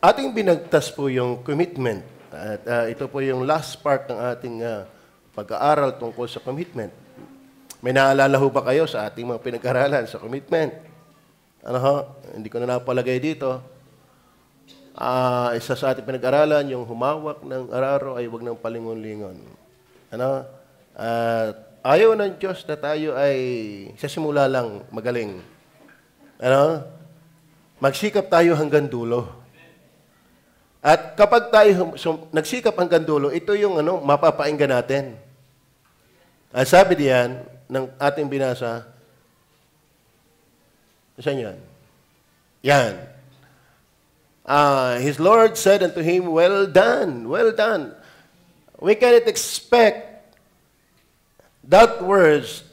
Ating binagtas po yung commitment. At ito po yung last part ng ating pag-aaral tungkol sa commitment. May naalala ho ba kayo sa ating mga pinag-aralan sa commitment? Ano ho? Hindi ko na napalagay dito. Isa sa ating pinag-aralan, yung humawak ng araro ay huwag ng palingon-lingon. Ano? Ayaw ng Diyos na tayo ay sa simula lang magaling. Ano? Magsikap tayo hanggang dulo. At kapag tayo nagsikap hanggang dulo, ito yung mapapainggan natin. At sabi diyan ng ating binasa, saan yan? Yan. His Lord said unto him, well done, well done. We cannot expect that words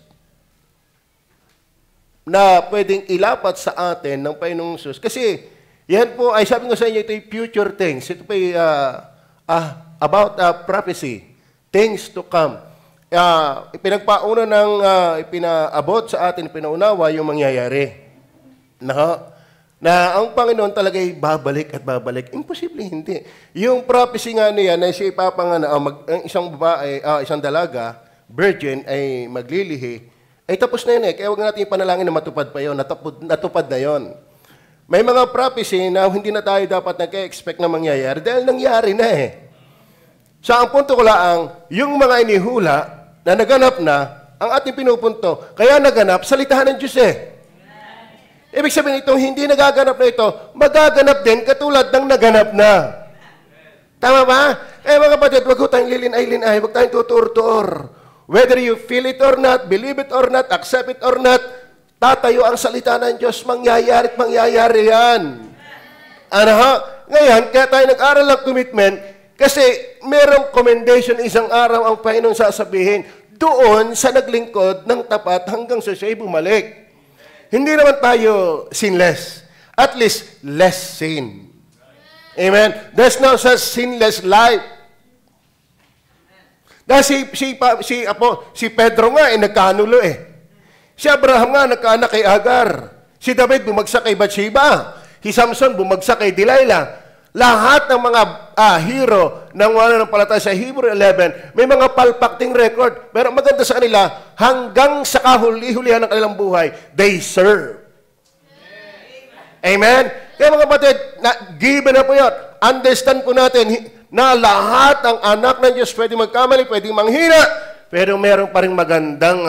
na pwedeng ilapat sa atin ng Panginoong Hesus. Kasi yan po, ay sabi ko sa inyo, ito yung future things. Ito po yung about prophecy, things to come. Ipinagpauna ng ipinaabot sa atin, ipinaunawa yung mangyayari. Na ang Panginoon talaga ay babalik at babalik. Imposible, hindi. Yung prophecy nga niya na siya ipapangana, isang babae, isang dalaga, virgin, ay maglilihi, ay tapos na yun eh. Kaya huwag natin ipanalangin na matupad pa yun. Natupad na yun. May mga prophecy na hindi na tayo dapat nag-expect na mangyayari dahil nangyari na eh. So ang punto ko lang, yung mga inihula na naganap na, ang ating pinupunto, kaya naganap, salitahan ng Diyos eh. Ibig sabihin itong hindi nagaganap na ito, magaganap din katulad ng naganap na. Tama ba? Mga kapatid, huwag ko tayong lilin-ay-lin-ay, huwag tayong tutur-tur. Whether you feel it or not, believe it or not, accept it or not, tatayo ang salita ng Diyos, mangyayari at mangyayari yan. Ngayon, kaya tayo nag-aral ng commitment, kasi merong commendation isang araw ang Panginoon sasabihin, doon sa naglingkod ng tapat hanggang sa siya'y bumalik. Hindi naman tayo sinless. At least, less sin. Amen? There's no such sinless life. Dahil si Pedro nga, nagkanulo eh. Si Abraham nga, nagkaanak kay Agar. Si David, bumagsak kay Bathsheba. Si Samson, bumagsak kay Delilah. Lahat ng mga hero ng mananampalataya sa Hebrew 11, may mga palpakting record. Pero maganda sa kanila, hanggang sa kahuli-hulihan ng kanilang buhay, they serve. Amen? Kaya mga kapatid, given na po yun. Understand po natin na lahat ng anak ng Diyos pwede magkamali, pwede manghina, pero meron pa rin magandang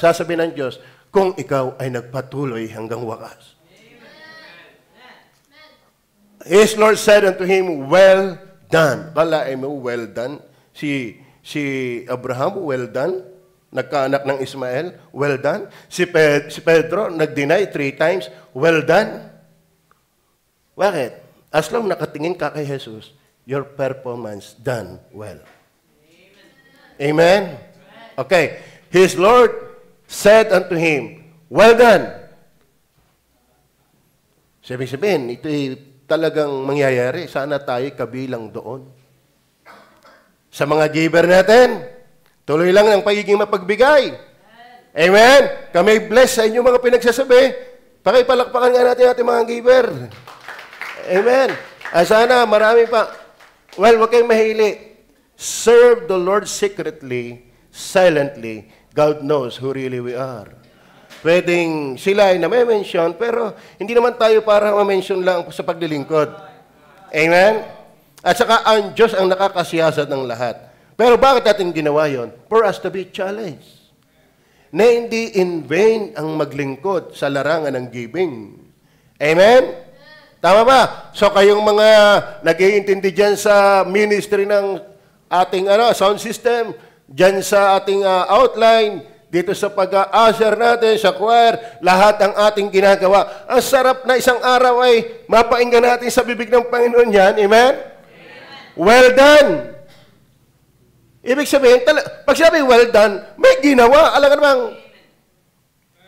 sasabihin ng Diyos kung ikaw ay nagpatuloy hanggang wakas. His Lord said unto him, well done. Kalain mo, well done. Si Abraham, well done. Nagkaanak ng Ismael, well done. Si Pedro, nag-deny 3 times, well done. Bakit? As long nakatingin ka kay Jesus, your performance done well. Amen? Okay. His Lord said unto him, well done. Sabihin, ito'y talagang mangyayari. Sana tayo kabilang doon. Sa mga giver natin, tuloy lang ng pagiging mapagbigay. Amen? Kami bless sa inyo mga pinagsasabi. Pakipalakpakan nga natin ating mga giver. Amen? Sana marami pa. Well, huwag kayong mahili. Serve the Lord secretly, silently. God knows who really we are. Pwedeng sila ay na-mention, pero hindi naman tayo para ma-mention lang sa paglilingkod. Amen? At saka ang Diyos ang nakakasiyasat ng lahat. Pero bakit natin ginawa yon? For us to be challenged. Na hindi in vain ang maglingkod sa larangan ng giving. Amen? Tama ba? So kayong mga nag-iintindi dyan sa ministry ng ating sound system, dyan sa ating outline, dito sa pag-a-usher natin, sa choir, lahat ang ating ginagawa. Ang sarap na isang araw ay mapainggan natin sa bibig ng Panginoon yan. Amen? Well done. Ibig sabihin, pag sabi well done, may ginawa. Alam ka namang,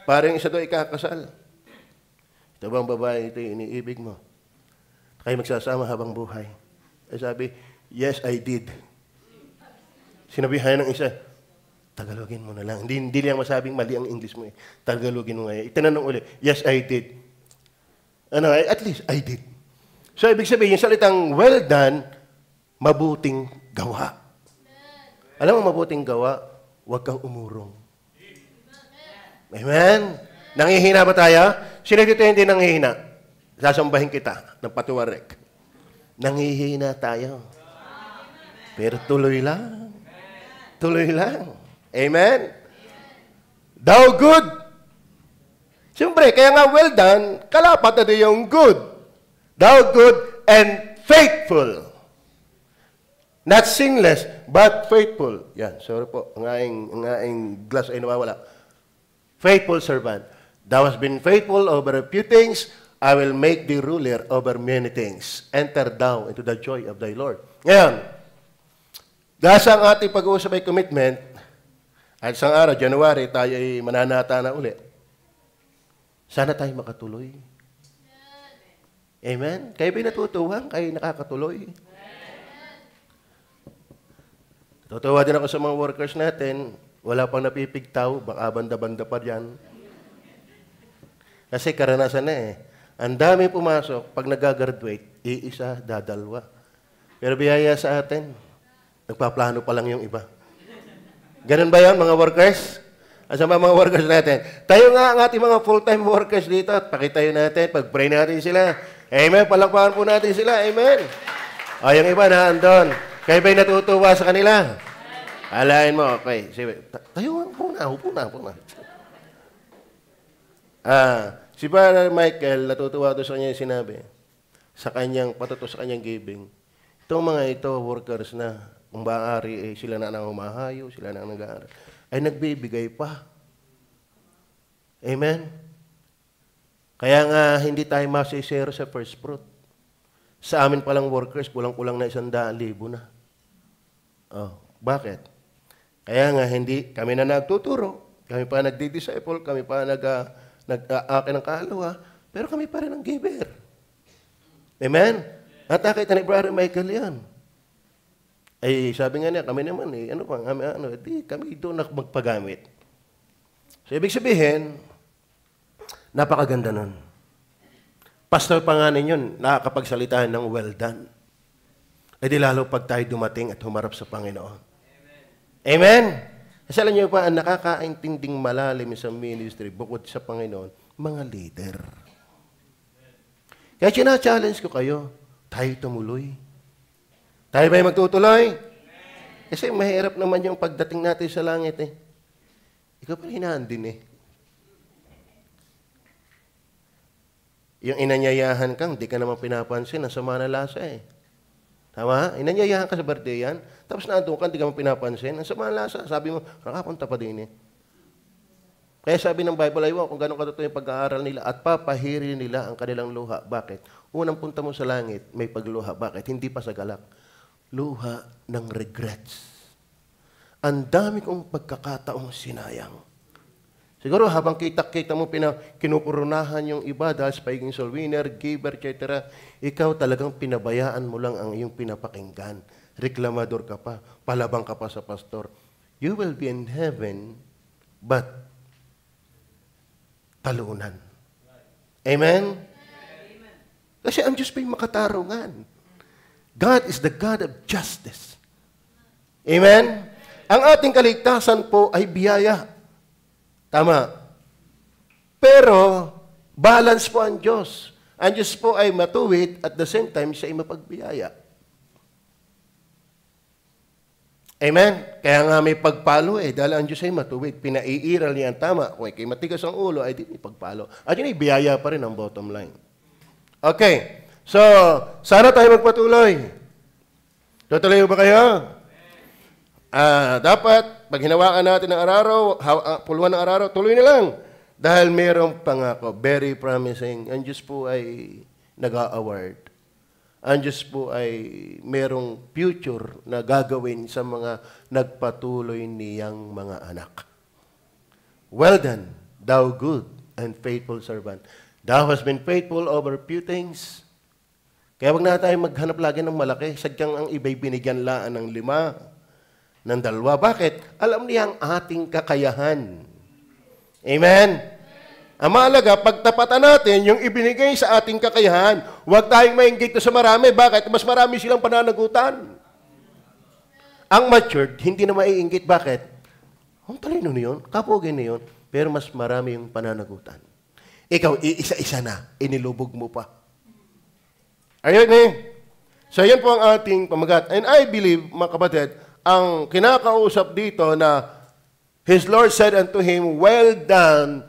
parang isa doon ikakasal. Ito bang babae, ito yung iniibig mo? Kayo magsasama habang buhay. Ay sabi, yes, I did. Sinabihan ng isa, Tagalogin mo na lang. Hindi lang masabing mali ang English mo eh. Tagalogin mo ngayon. Itananong ulit, yes, I did. At least, I did. So, ibig sabihin, yung salitang well done, mabuting gawa. Alam mo, mabuting gawa, huwag kang umurong. Amen? Nangihina ba tayo? Sino dito hindi nangihina? Sasambahin kita ng patuwarek. Nangihina tayo. Pero tuloy lang. Tuloy lang. Amen? Thou good. Siyempre, kaya nga well done, kalapat na yung good. Thou good and faithful. Not sinless, but faithful. Yan, sorry po. Ang aing glass ay nawawala. Faithful servant. Thou hast been faithful over a few things, I will make thee ruler over many things. Enter thou into the joy of thy Lord. Ngayon, dahil sa ang ating pag-uusap ay commitment, at isang araw, January, tayo ay mananata na uli. Sana tayo makatuloy. Amen? Kayo ba'y natutuwang? Kayo nakakatuloy? Natutuwa din ako sa mga workers natin. Wala pang napipigtaw. Baka banda-banda pa dyan. Kasi karanasan na eh. Ang dami pumasok, pag nag-graduate, iisa, dadalwa. Pero biyaya sa atin, nagpaplano pa lang yung iba. Ganun ba yan, mga workers? Asa ba mga workers natin? Tayo nga ang ating mga full-time workers dito at pakitayo natin, pag-pray natin sila. Amen, palakpakan po natin sila. Amen. O, yung iba na andon. Kayo ba'y natutuwa sa kanila? Alain mo, okay. Sige, tayo nga, upo na. Si Brother Michael, natutuwa doon sa kanya yung sinabi, sa kanyang patuto, sa kanyang giving. Itong mga ito, workers na, kung maaari, sila na nang humahayo, sila na nag-aaral, ay nagbibigay pa. Amen? Kaya nga, hindi tayo masisero sa first fruit. Sa amin palang workers, kulang-kulang na 100,000 na. Oh, bakit? Kaya nga, hindi kami na nagtuturo, kami pa nagdi-disciple, kami pa nag-akin ng kahalawa, pero kami pa rin ang giver. Amen? At nakita ni Brother Michael yan. Ay, sabi nga niya, kami naman kami doon magpagamit. So, ibig sabihin, napakaganda nun. Pastor pa nga ninyo, nakakapagsalita ng well done. E di lalo pag tayo dumating at humarap sa Panginoon. Amen? Kasi alam niyo pa, ang nakakaintinding malalim sa ministry, bukod sa Panginoon, mga leader. Kaya sina-challenge ko kayo, tayo tumuloy. Tayo ba'y magtutuloy? Kasi mahirap naman yung pagdating natin sa langit eh. Ikaw pa hinaan din eh. Yung inanyayahan kang, di ka naman pinapansin, ang sama na lasa eh. Tama? Inanyayahan ka sa birthday yan, tapos naandun ka, di ka naman pinapansin, ang sama na lasa. Sabi mo, nakapunta pa din eh. Kaya sabi ng Bible, ayaw kung gano'ng katotoo yung pag-aaral nila at papahiri nila ang kanilang luha. Bakit? Unang punta mo sa langit, may pagluha. Bakit? Hindi pa sa galak. Luha ng regrets. Ang dami kong pagkakataong sinayang. Siguro habang kita-kita mo kinukurunahan yung iba dahil sa pagiging soul winner, giver, etc., ikaw talagang pinabayaan mo lang ang iyong pinapakinggan. Reklamador ka pa, palabang ka pa sa pastor. You will be in heaven, but talunan. Amen? Kasi ang Diyos pa'y makatarungan. God is the God of justice. Amen? Ang ating kaligtasan po ay biyaya. Tama. Pero, balance po ang Diyos. Ang Diyos po ay matuwid at the same time siya ay mapagbiyaya. Amen? Kaya nga may pagpalo eh, dahil ang Diyos ay matuwid. Pinaiiral niya ang tama. Kung kay matigas ang ulo, ay di may pagpalo. At yun ay biyaya pa rin ang bottom line. Okay. So, sana tayo magpatuloy. Tutuloy ba kayo? Dapat, pag hinawakan natin ng araro, puluhan ng araro, tuloy na lang. Dahil mayroong pangako, very promising. Ang Diyos po ay nag-a-award. Ang Diyos po ay mayroong future na gagawin sa mga nagpatuloy niyang mga anak. Well done, thou good and faithful servant. Thou hast been faithful over few things. Kaya wag na tayo maghanap lagi ng malaki. Sadyang ang iba'y binigyan laan ng 5, ng 2. Bakit? Alam niya ang ating kakayahan. Amen? Ang mahalaga, pagtapatan natin yung ibinigay sa ating kakayahan. Huwag tayong mainggit sa marami. Bakit? Mas marami silang pananagutan. Ang matured, hindi na maiinggit. Bakit? Ang talino na yun, kapugin na yun, pero mas marami yung pananagutan. Ikaw, iisa-isa na, inilubog mo pa. Ayun eh. So, yan po ang ating pamagat. And I believe, mga kapatid, ang kinakausap dito na His Lord said unto him, well done,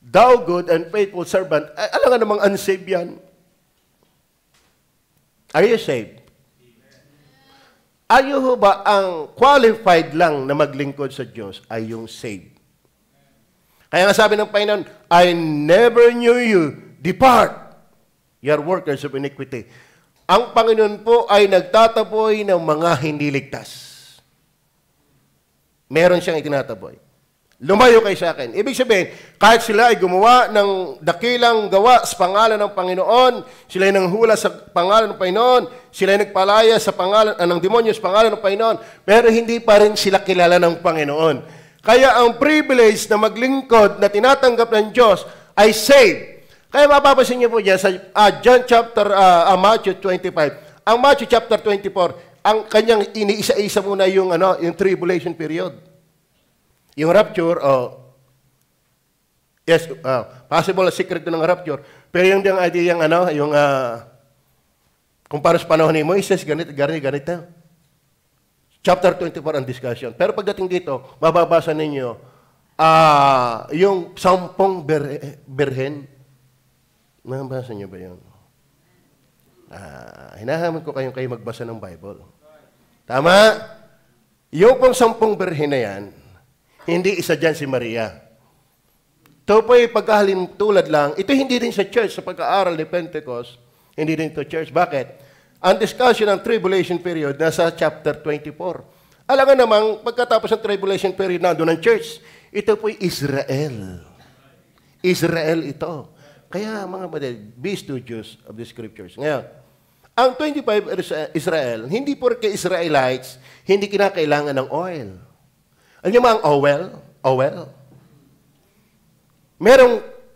thou good and faithful servant. Alam nga namang unsaved yan. Are you saved? Ayaw ba ang qualified lang na maglingkod sa Diyos ay yung saved? Kaya nga sabi ng Panginoon, I never knew you. Depart, you are workers of iniquity. Ang Panginoon po ay nagtataboy ng mga hindi ligtas. Meron siyang itinataboy. Lumayo kayo sa akin. Ibig sabihin, kahit sila ay gumawa ng dakilang gawa sa pangalan ng Panginoon, sila ay nanghula sa pangalan ng Panginoon, sila ay nagpalaya sa pangalan ng demonyo sa pangalan ng Panginoon, pero hindi pa rin sila kilala ng Panginoon. Kaya ang privilege na maglingkod na tinatanggap ng Diyos ay saved. Kaya mapapasin niyo po dyan sa Matthew 25. Ang Matthew chapter 24, ang kanyang iniisa-isa muna yung yung tribulation period. Yung rapture, yes, possible secret ng rapture. Pero yung idea yung kung para sa panahon ni Moises, ganito. Chapter 24 ang discussion. Pero pagdating dito, mababasa ninyo yung 10 berhen. Mababasa niyo ba yun? Hinahamon ko kayo magbasa ng Bible. Tama? Yung pong 10 berhen na yan, hindi isa dyan si Maria. Ito po'y pagkahalin tulad lang. Ito hindi rin sa church, sa pag-aaral ni Pentecost. Hindi rin ito church. Bakit? Ang discussion ng tribulation period nasa chapter 24. Alam nga namang, pagkatapos ng tribulation period nandun ng church, ito po'y Israel. Israel ito. Kaya mga badal, be studious of the scriptures. Ngayon, ang 25 Israel, hindi porke Israelites, hindi kinakailangan ng oil. Alam niyo mga oil?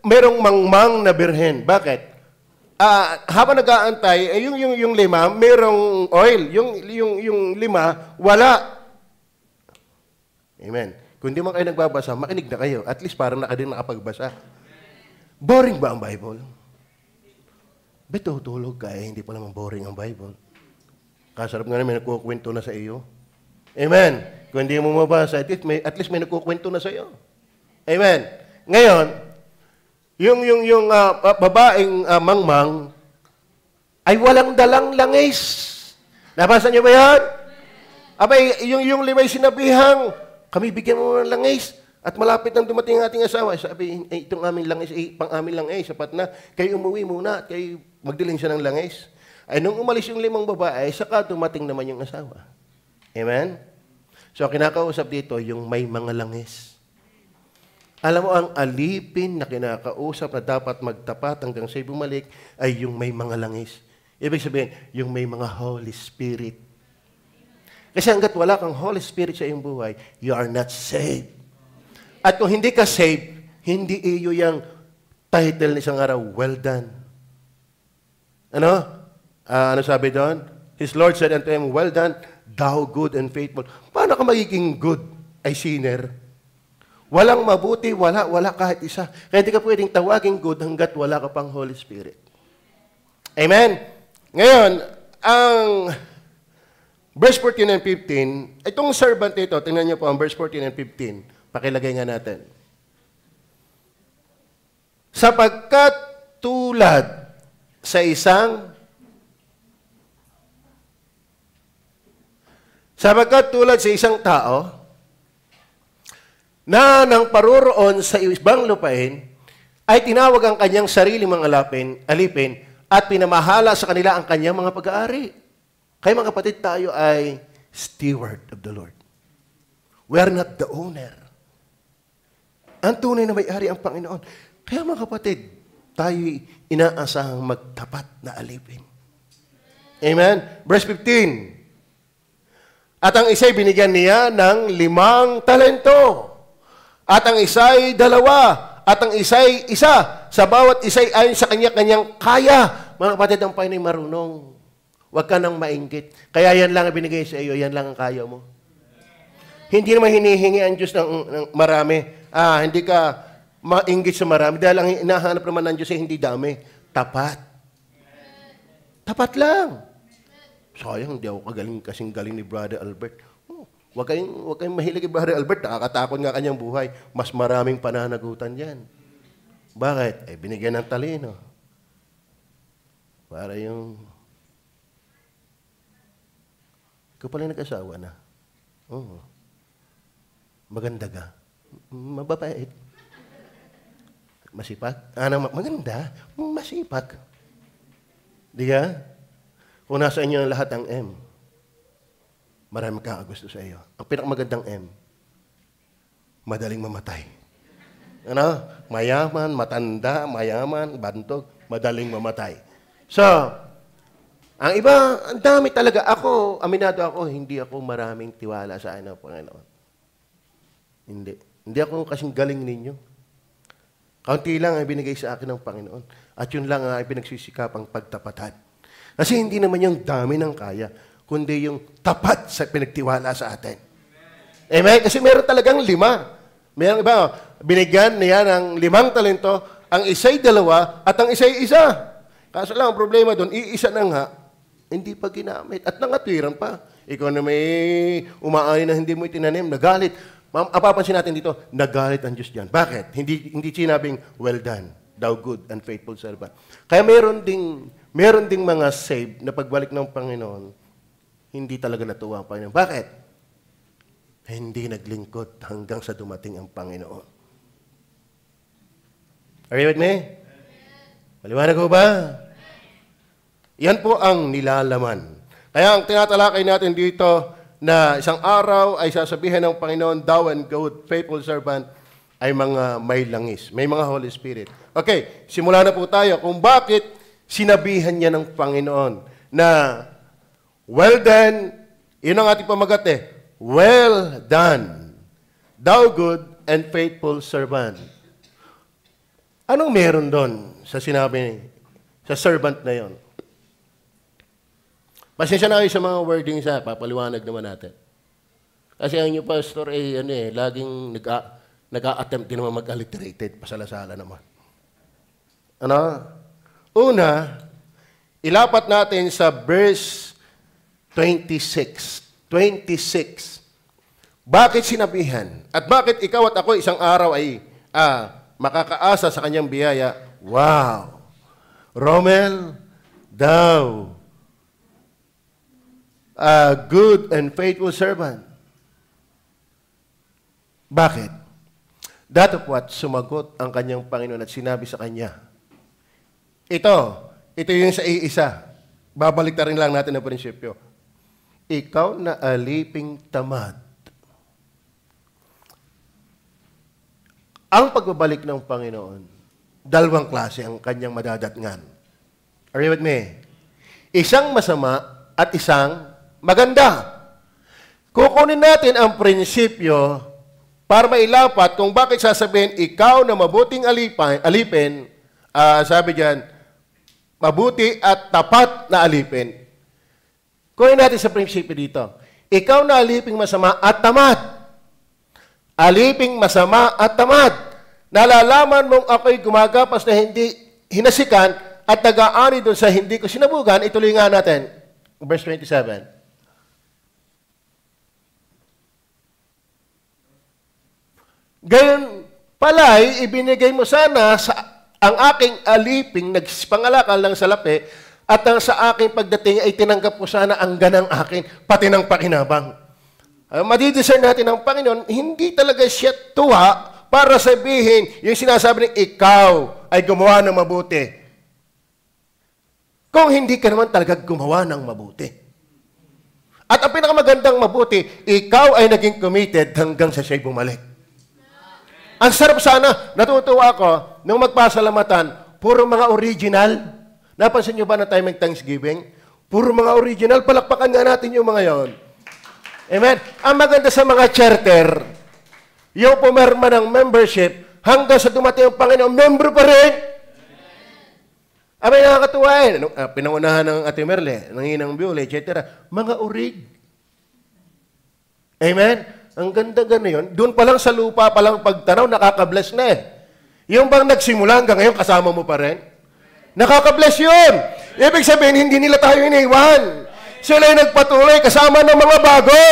Merong mangmang na birhen. Bakit? Habang nag-aantay, yung 5, merong oil. Yung 5, wala. Amen. Kung di man kayo nagbabasa, makinig na kayo. At least parang nakapagbasa. Boring ba ang Bible? Beto, tulog ka hindi pa naman boring ang Bible. Kasarap nga may nagkukwento na sa iyo. Amen. Kung hindi mo mabasa, at least may nagkukwento na sa iyo. Amen. Ngayon, yung babaeng mangmang ay walang dalang langis. Nabasa niyo ba yan? Abay, yung 5 sinabihang, kami bigyan mo ng langis. At malapit nang dumating ang ating asawa, sabi, itong aming langis, pang amin lang sapat na. Kayo umuwi muna at kayo magdiling siya ng langis. Ay nung umalis yung 5 babae, saka dumating naman yung asawa. Amen? So kinakausap dito yung may mga langis. Alam mo, ang alipin na kinakausap na dapat magtapat hanggang sa'y bumalik ay yung may mga langis. Ibig sabihin, yung may mga Holy Spirit. Kasi hanggat wala kang Holy Spirit sa iyong buhay, you are not saved. At kung hindi ka saved, hindi iyo yung title ng isang araw, well done. Ano sabi doon? His Lord said unto him, well done, thou good and faithful. Paano ka magiging good ay sinner? Walang mabuti, wala kahit isa. Kaya hindi ka pwedeng tawaging good hanggat wala ka pang Holy Spirit. Amen? Ngayon, ang verse 14 and 15, itong servant ito, tingnan niyo po ang verse 14 and 15. Pakilagay nga natin. Sapagkat tulad sa isang tao na nang paroroon sa ibang lupain ay tinawag ang kanyang sarili mga alipin at pinamahala sa kanila ang kanyang mga pag-aari. Kaya mga kapatid, tayo ay steward of the Lord. We are not the owner. Ang tunay na may-ari ang Panginoon. Kaya mga kapatid, tayo inaasahang magtapat na alipin. Amen? Verse 15. At ang isa'y binigyan niya ng 5 talento. At ang isa'y 2. at ang isa'y isa. Sa bawat isa'y ayon sa kanya-kanyang kaya. Mga kapatid, ang Panginoon ay marunong. Huwag ka nang mainggit. Kaya yan lang ang binigay sa iyo, yan lang ang kaya mo. Hindi naman hinihingi ang Diyos ng marami. Hindi ka mainggit sa marami. Dahil ang hinahanap naman ng Diyos ay hindi dami. Tapat. Tapat lang. Sayang, hindi ako kasing galing ni Brother Albert. Huwag kayong mahilig kay Brother Albert. Nakakatakot nga kanyang buhay. Mas maraming pananagutan yan. Bakit? Binigyan ng talino. Para yung... Ikaw pala nag-asawa na. Oo. Maganda ka. Mababait. Masipag. Maganda. Masipag. Di ka? Kung nasa inyo ang lahat ang M, marami kakagusto sa iyo. Ang pinakamagandang M, madaling mamatay. Ano? Mayaman, matanda, mayaman, bantog, madaling mamatay. So, ang iba, ang dami talaga. Ako, aminado ako, hindi ako maraming tiwala sa ano, Panginoon. Hindi. Hindi ako kasing galing ninyo. Kaunti lang ang binigay sa akin ng Panginoon. At yun lang ang pinagsisikapang pagtapatan. Kasi hindi naman yung dami ng kaya, kundi yung tapat sa pinagtiwala sa atin. Amen? Kasi meron talagang 5. Meron iba, binigyan niya ng 5 talento, ang isa'y 2, at ang isa'y 1. Kaso lang, ang problema doon, iisa na nga, hindi pa ginamit. At nangatwiran pa. Ikaw na may umaayon na hindi mo itinanim, nagalit. Apapansin natin dito, nagalit ang Diyos diyan. Bakit? Hindi sinabing, well done, thou good and faithful servant. Kaya meron ding mga saved na pagbalik ng Panginoon, hindi talaga natuwa ang Panginoon. Bakit? Hindi naglingkod hanggang sa dumating ang Panginoon. Are you with me? Maliwanag ko ba? Yan po ang nilalaman. Kaya ang tinatalakay natin dito na isang araw ay sasabihin ng Panginoon, thou and good, faithful servant, ay mga may langis. May mga Holy Spirit. Okay, simula na po tayo kung bakit sinabihan niya ng Panginoon na well done, yun ang ating pamagat well done, thou good and faithful servant. Anong meron doon sa sinabi sa servant na yon? Pasensya na kayo sa mga wordings papaliwanag naman natin. Kasi ang inyong pastor laging nag-a-attempt din naman mag-alliterated, pasalasala naman. Ano? Una, ilapat natin sa verse 26. 26. Bakit sinabihan? At bakit ikaw at ako isang araw ay makakaasa sa kanyang biyaya? Wow! Romel, thou, a good and faithful servant. Bakit? Datapwat sumagot ang kanyang Panginoon at sinabi sa kanya, ito yung sa iisa. Babalik na rin lang natin ang prinsipyo. Ikaw na aliping tamad. Ang pagbabalik ng Panginoon, 2 klase ang kanyang madadatngan. Are you with me? Isang masama at isang maganda. Kukunin natin ang prinsipyo para mailapat kung bakit sasabihin, ikaw na mabuting alipin, sabi diyan, mabuti at tapat na alipin. Kunin natin sa prinsipyo dito. Ikaw na aliping masama at tamad. Aliping masama at tamad. Nalalaman mong ako'y gumagapas na hindi hinasikan at nag-aani doon sa hindi ko sinabugan. Ituloy nga natin. Verse 27. Gayon pala'y ibinigay mo sana sa ang aking aliping nagpangalakal ng salapi at ang sa aking pagdating ay tinanggap ko sana ang ganang akin, pati ng pakinabang. Madidiscern natin ang Panginoon, hindi talaga siya tuwa para sabihin yung sinasabi ng ikaw ay gumawa ng mabuti. Kung hindi ka naman talaga gumawa ng mabuti. At ang pinakamagandang mabuti, ikaw ay naging committed hanggang sa siya'y bumalik. Ang sarap sana, natutuwa ako, nung magpasalamatan, puro mga original. Napansin nyo ba na tayo mag-Thanksgiving? Puro mga original, palakpakan nga natin yung mga yon. Amen? Ang maganda sa mga charter, yung pumirma ng membership, hanggang sa dumating ang Panginoon, membro pa rin. Abay, nakakatuwa eh. Pinangunahan ng Ate Merle, ng Inang Biole, etc. Mga urig. Amen? Ang ganda yun. Doon pa lang sa lupa, pa lang pagtanaw, nakaka-bless na eh. Yung bang nagsimula hanggang ngayon, kasama mo pa rin? Nakaka-bless yun. Ibig sabihin, hindi nila tayo iniwan. Sila yung nagpatuloy, kasama ng mga bago.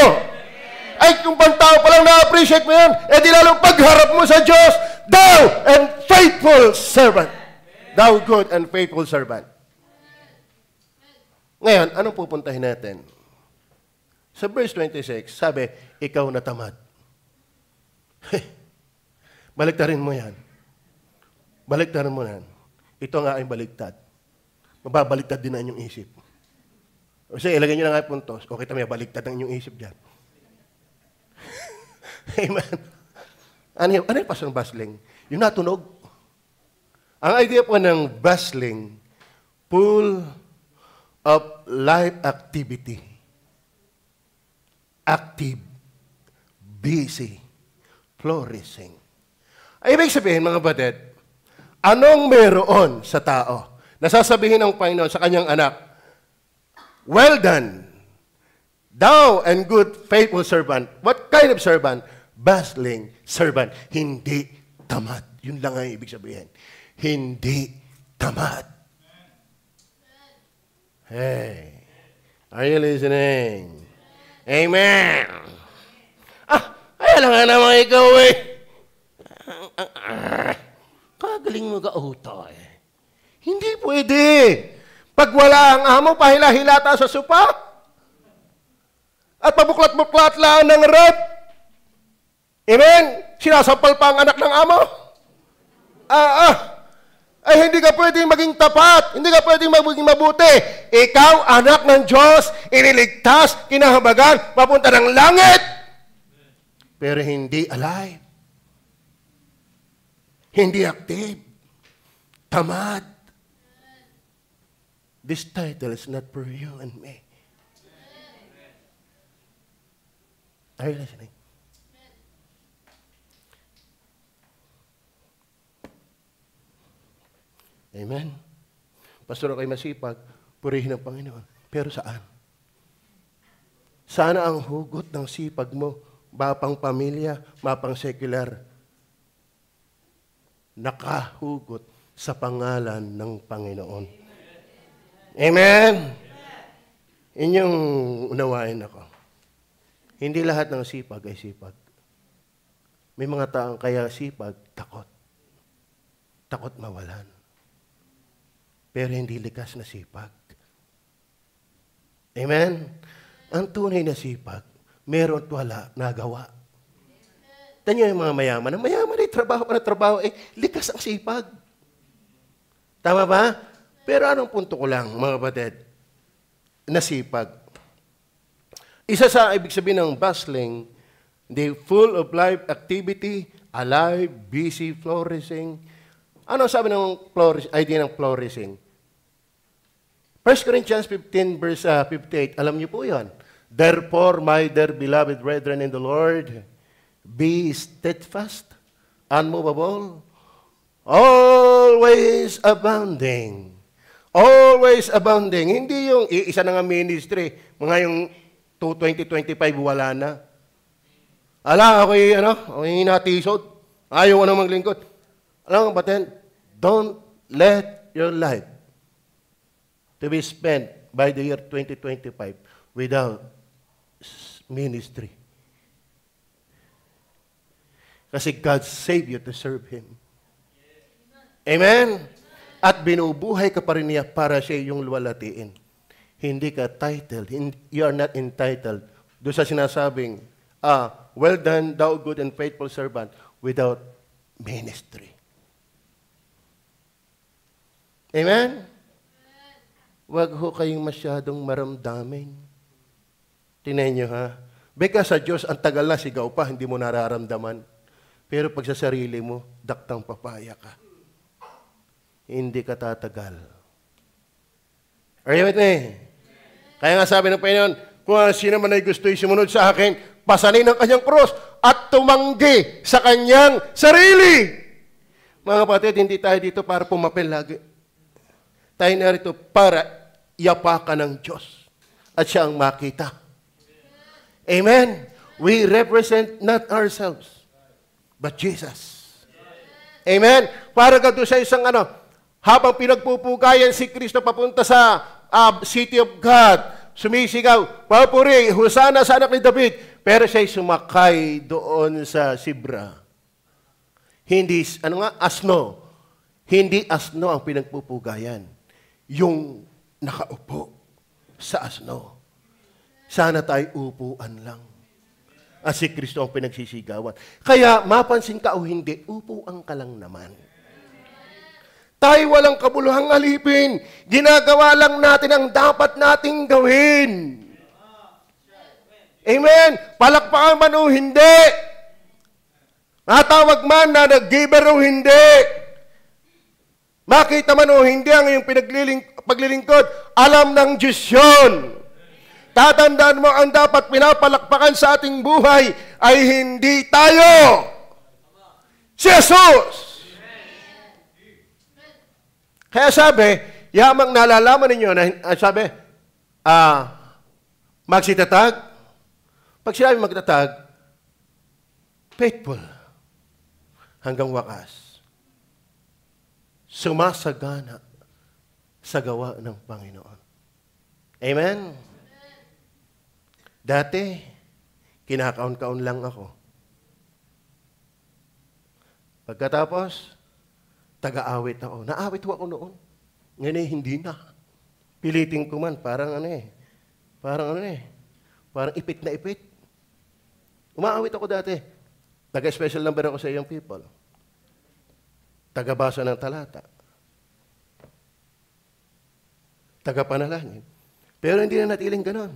Ay, kung pantao pa lang na-appreciate mo yan, eh di lalong pagharap mo sa Diyos, thou and faithful servant. Thou good and faithful servant. Ngayon, anong pupuntahin natin? Sa verse 26, sabi, ikaw na tamad. Baliktarin mo yan. Baliktarin mo yan. Ito nga ay baliktad. Mababaliktad din na inyong isip. Kasi ilagay nyo na nga puntos. Okay, tamay, baliktad ang inyong isip dyan. Amen. Ano yung Pastor Bustling? Yung natunog. Ang idea po ng bustling, full of life activity. Active, busy, flourishing. Ay, ibig sabihin, mga batid, anong meron sa tao? Nasasabihin ng Panginoon sa kanyang anak, well done, thou and good, faithful servant. What kind of servant? Bustling servant. Hindi tamad. Yun lang ang ibig sabihin. Hindi tamad. Hey, are you listening? Amen. Kaya lang nga naman ikaw eh. Kagaling mo ka-uto eh. Hindi pwede. Pag wala ang amo, pahila-hilata sa supa. At pabuklat-buklat lang ng rep. Amen? Sinasampal pa ang anak ng amo. Ay hindi ka pwedeng maging tapat. Hindi ka pwedeng maging mabuti. Ikaw, anak ng Diyos, iniligtas, kinahabagan, papunta ng langit. Pero hindi alive. Hindi active. Tamad. This title is not for you and me. Are you listening? Amen. Pastor, ako'y masipag, purihin ang Panginoon. Pero saan? Sana ang hugot ng sipag mo, mapang pamilya, mapang secular, nakahugot sa pangalan ng Panginoon. Amen? Inyong unawain ako. Hindi lahat ng sipag ay sipag. May mga taong kaya sipag, takot. Takot mawalan. Pero hindi likas na sipag. Amen? Ang tunay na sipag, meron at wala, nagawa. Tanyo yung mga mayaman. Ang mayaman ay trabaho pa na trabaho, likas ang sipag. Tama ba? Pero anong punto ko lang, mga batid? Nasipag. Isa sa ibig sabihin ng bustling, the full of life activity, alive, busy, flourishing. Ano sabi ng idea ng flourishing? 1 Corinthians 15 verse 58, alam niyo po yan. Therefore, my dear beloved brethren in the Lord, be steadfast, unmovable, always abounding. Always abounding. Hindi yung isa na nga ministry, mga yung 2025 wala na. Ako'y natisod. Ayaw ko na maglingkod. Alam mo ba, don't let your life to be spent by the year 2025 without ministry. Kasi God saved you to serve Him. Amen? At binubuhay ka pa rin niya para siya yung luwalatiin. Hindi ka titled. You are not entitled. Doon sa sinasabing, well done, thou good and faithful servant, without ministry. Amen? Huwag ho kayong masyadong maramdamin. Tingnan nyo ha. Beka sa Diyos, ang tagal na sigaw pa, hindi mo nararamdaman. Pero pag sa sarili mo, daktang papaya ka. Hindi ka tatagal. Are you with me? Kaya nga sabi ng Panginoon, kung sino man ay gusto'y sumunod sa akin, pasanin ang kanyang krus at tumanggi sa kanyang sarili. Mga kapatid, hindi tayo dito para pumapel lagi. Tayo narito para yapakan ng Diyos at siya ang makita. Amen? We represent not ourselves, but Jesus. Amen? Para ka doon sa isang habang pinagpupugayan si Kristo papunta sa city of God, sumisigaw, papuri, husana sa anak ni David, pero siya'y sumakay doon sa Sibra. Hindi, asno. Hindi asno ang pinagpupugayan. Yung nakaupo sa asno. Sana tayo upuan lang. At si Kristo ang pinagsisigawan. Kaya, mapansin ka o hindi, upuan ka lang naman. Tayo walang kabuluhang alipin. Ginagawa lang natin ang dapat nating gawin. Amen? Palakpakan man o hindi. Matawag man na nag-giver o hindi. Makita man o hindi ang iyong paglilingkod, alam ng Diyos yun. Tatandaan mo ang dapat pinapalakpakan sa ating buhay ay hindi tayo. Si Jesus. Kaya sabi, yamang nalalaman ninyo na sabi, magsitatag. Pag sinabi magtatag, faithful hanggang wakas. Sumasagana sa gawa ng Panginoon. Amen? Dati, kinakaon-kaon lang ako. Pagkatapos, taga-awit ako. Naawit ako noon. Ngayon hindi na. Piliting ko man, parang parang ipit na ipit. Umaawit ako dati. Taga-special number ako sa iyong people. Taga-basa ng talata. Taga-panalangin. Pero hindi na natiling ganon.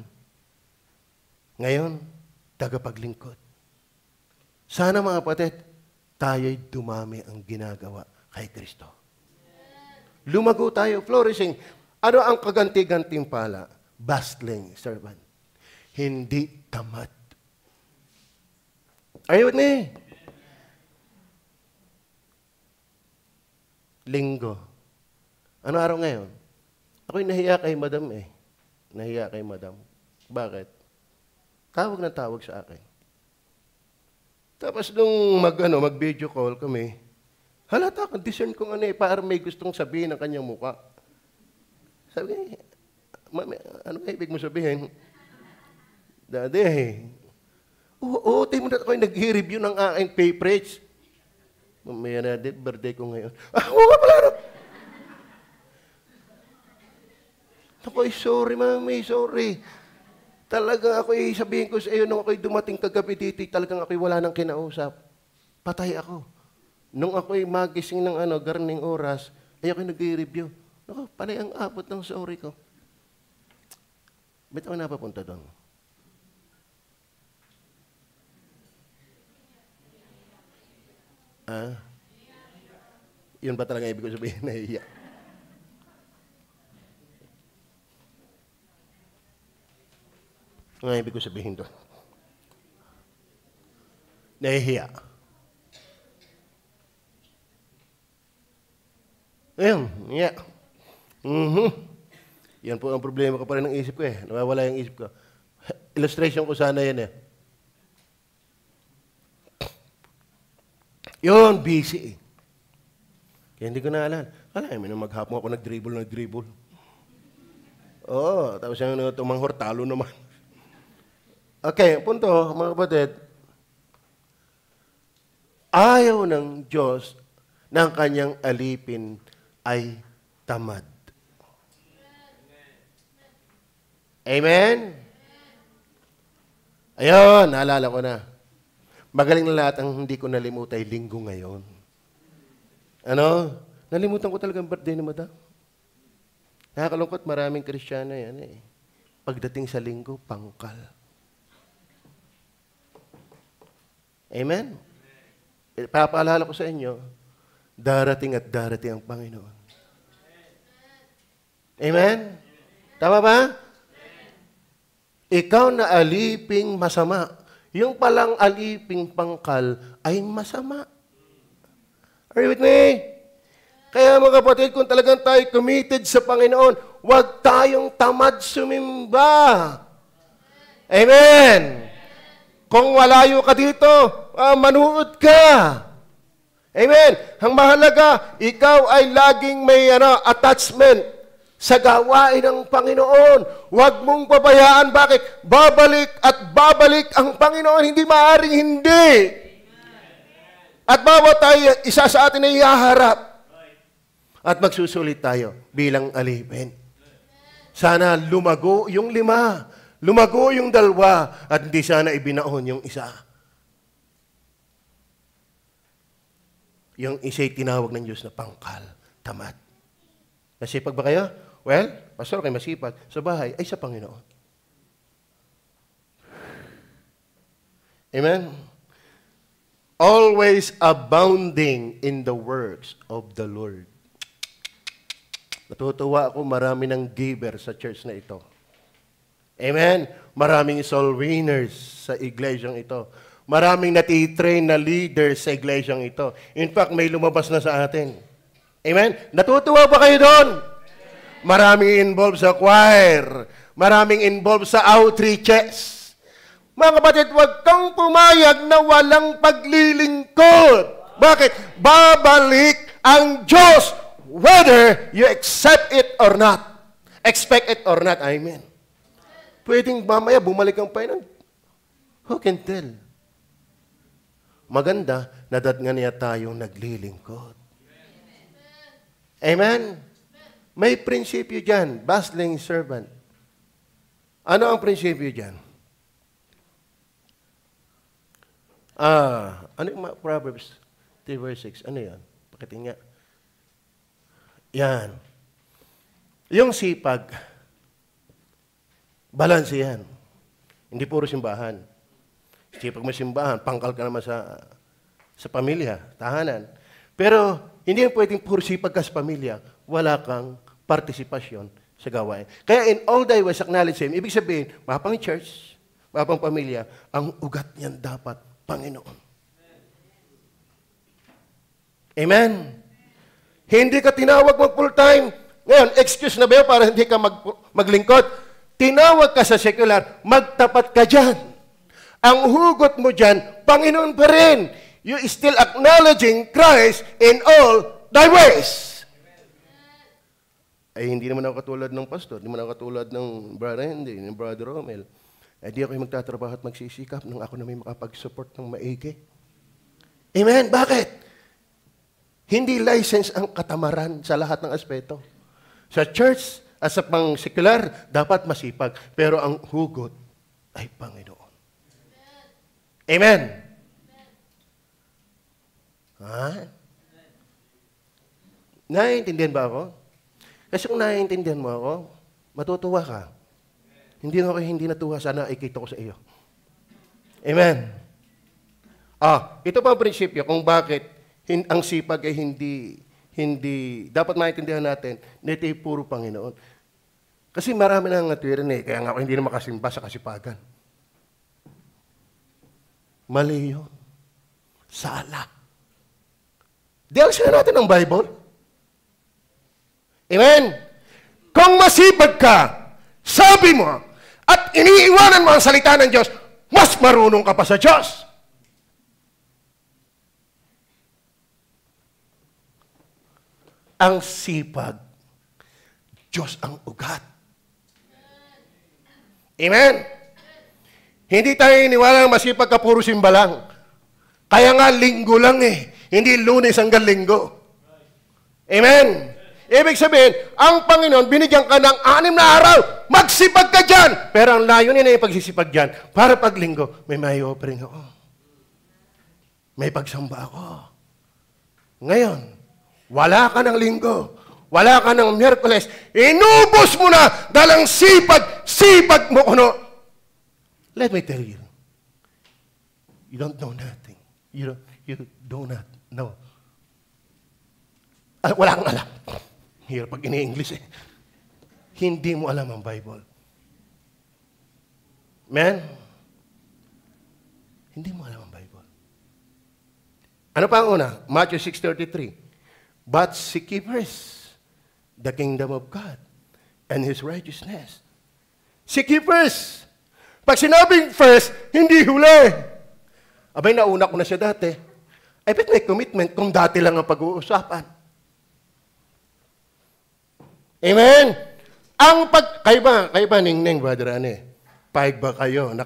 Ngayon, tagapaglingkod. Sana mga kapatid, tayo'y dumami ang ginagawa kay Kristo. Lumago tayo, flourishing. Ano ang kaganti-ganting pala? Bustling servant. Hindi tamad. Are you with me? Linggo. Ano araw ngayon? Ako'y nahiya kay madam eh. Nahiya kay madam. Bakit? Tawag na tawag sa akin. Tapos nung mag-video call kami, halata ko, discern kong para may gustong sabihin ng kanyang mukha. Sabi, mami, ano ba ibig mo sabihin? Daddy, oo, tayo mo na ako nag-review ng aking favorites. Mamaya na, birthday ko ngayon. Oo nga pala. Ako'y sorry, mami, sorry. Talaga ako'y sabihin ko sa iyo, nung ako'y dumating kagabi dito, talagang ako'y wala nang kinausap. Patay ako. Nung ako'y magising ng garning oras, ay ako'y nag-review. Naku, panay ang abot ng sorry ko. Ba't ako napapunta doon? Yun ba talaga ibig ko sabihin? Nahihiya. Ano ibig ko sabihin doon? Nahihiya. Ayun, yeah. Yan po ang problema ko pa rin ng isip ko eh. Nawawala yung isip ko. Illustration ko sana yan eh. Yun, busy eh. Kaya hindi ko naalala. Kala mo nung maghapon ako nag-dribble. Oo, tapos yung tumanghor, talo naman. Okay, punto, mga kapatid. Ayaw ng Diyos ng kanyang alipin ay tamad. Amen? Ayun, naalala ko na. Magaling na lahat ang hindi ko nalimutan ay linggo ngayon. Nalimutan ko talaga ang birthday ni Madam. Nakakalungkot, maraming Kristiyano yan eh. Pagdating sa linggo, pangkal. Amen? Papaalala ko sa inyo, darating at darating ang Panginoon. Amen? Tama ba? Ikaw na aliping masama. Yung palang aliping pangkal ay masama. Are you with me? Kaya mga kapatid, kung talagang tayo committed sa Panginoon, huwag tayong tamad sumimba. Amen. Kung walayo ka dito, manuod ka. Amen. Ang mahalaga, ikaw ay laging may attachment sa gawain ng Panginoon. Huwag mong pabayaan. Bakit? Babalik at babalik ang Panginoon. Hindi maaaring hindi. At bawat tayo, isa sa atin ay ihaharap. At magsusulit tayo bilang alipin. Sana lumago yung 5, lumago yung 2, at hindi sana ibinaon yung isa. Yung isa'y tinawag ng Diyos na pangkal, tamad. Masipag ba kayo? Well, pastor, kayo masipag. Sa bahay, ay sa Panginoon. Amen? Always abounding in the works of the Lord. Natutuwa ako, marami ng giver sa church na ito. Amen? Maraming soul winners sa iglesyang ito. Maraming natitrain na leaders sa iglesyang ito. In fact, may lumabas na sa atin. Amen? Natutuwa ba kayo doon? Maraming involved sa choir. Maraming involved sa outreaches. Mga kapatid, huwag kang pumayag na walang paglilingkod. Bakit? Babalik ang Diyos whether you accept it or not. Expect it or not, amen. Pwedeng mamaya bumalik ang Panginoon. Who can tell? Maganda, nadatngan niya tayong naglilingkod. Amen? May prinsipyo dyan, bustling servant. Ano ang prinsipyo dyan? Ano yung Proverbs 3 verse 6? Ano yan? Pakitin nga. Yan. Yung sipag, balanse yan. Hindi puro simbahan. Sipag mo simbahan, pangkal ka naman sa pamilya, tahanan. Pero hindi yung pwedeng puro sipag ka sa pamilya, wala kang partisipasyon sa gawain. Kaya in all thy ways acknowledge Him, ibig sabihin, mapang church, mapang pamilya, ang ugat niyan dapat Panginoon. Amen? Hindi ka tinawag mag full-time. Ngayon, excuse na ba yun para hindi ka maglingkod? Tinawag ka sa secular, magtapat ka dyan. Ang hugot mo dyan, Panginoon pa rin. You still acknowledging Christ in all thy ways. Ay, hindi naman ako katulad ng pastor, hindi naman ako katulad ng brother Henry, ng brother Romel. Ay, di ako magtatrabaho at magsisikap nang ako na may makapag-support ng maigi. Amen? Bakit? Hindi license ang katamaran sa lahat ng aspeto. Sa church, at sa pang-sekular, dapat masipag. Pero ang hugot ay Panginoon. Amen? Ha? Naiintindihan ba ako? Kasi kung naiintindihan mo ako, matutuwa ka. Hindi natuwa, sana ikita ko sa iyo. Amen? Ito pa ang prinsipyo kung bakit ang sipag ay hindi dapat maintindihan natin na ito ay puro Panginoon. Kasi marami nang natwiran kaya nga ako hindi na makasimba sa kasipagan. Mali yun. Sala. Diyan natin ang Bible. Amen? Kung masipag ka, sabi mo, at iniiwanan mo ang salita ng Diyos, mas marunong ka pa sa Diyos. Ang sipag, Diyos ang ugat. Amen? Hindi tayo iniwala masipag ka puro simba lang. Kaya nga linggo lang hindi Lunes hanggang linggo. Amen? Ibig sabihin, ang Panginoon, binigyan ka ng 6 na araw, magsipag ka dyan. Pero ang layunin na yung pagsisipag dyan, para pag linggo, may offering ako. May pagsamba ako. Ngayon, wala ka ng linggo, wala ka ng Miyerkules, inubos mo na dahil ang sipag mo kuno. Let me tell you, you don't know nothing. You do not know. Wala kang alam. Hirap pag ini-English Hindi mo alam ang Bible. Man, hindi mo alam ang Bible. Ano pa ang una? Matthew 6:33. But seek ye first the kingdom of God and His righteousness. Seek ye first. Pag sinabing first, hindi huli. Abay, nauna ko na siya dati. Ay, bet may commitment kung dati lang ang pag-uusapan. Amen? Kayo ba, Ning, Brother Ane? Pahig ba kayo na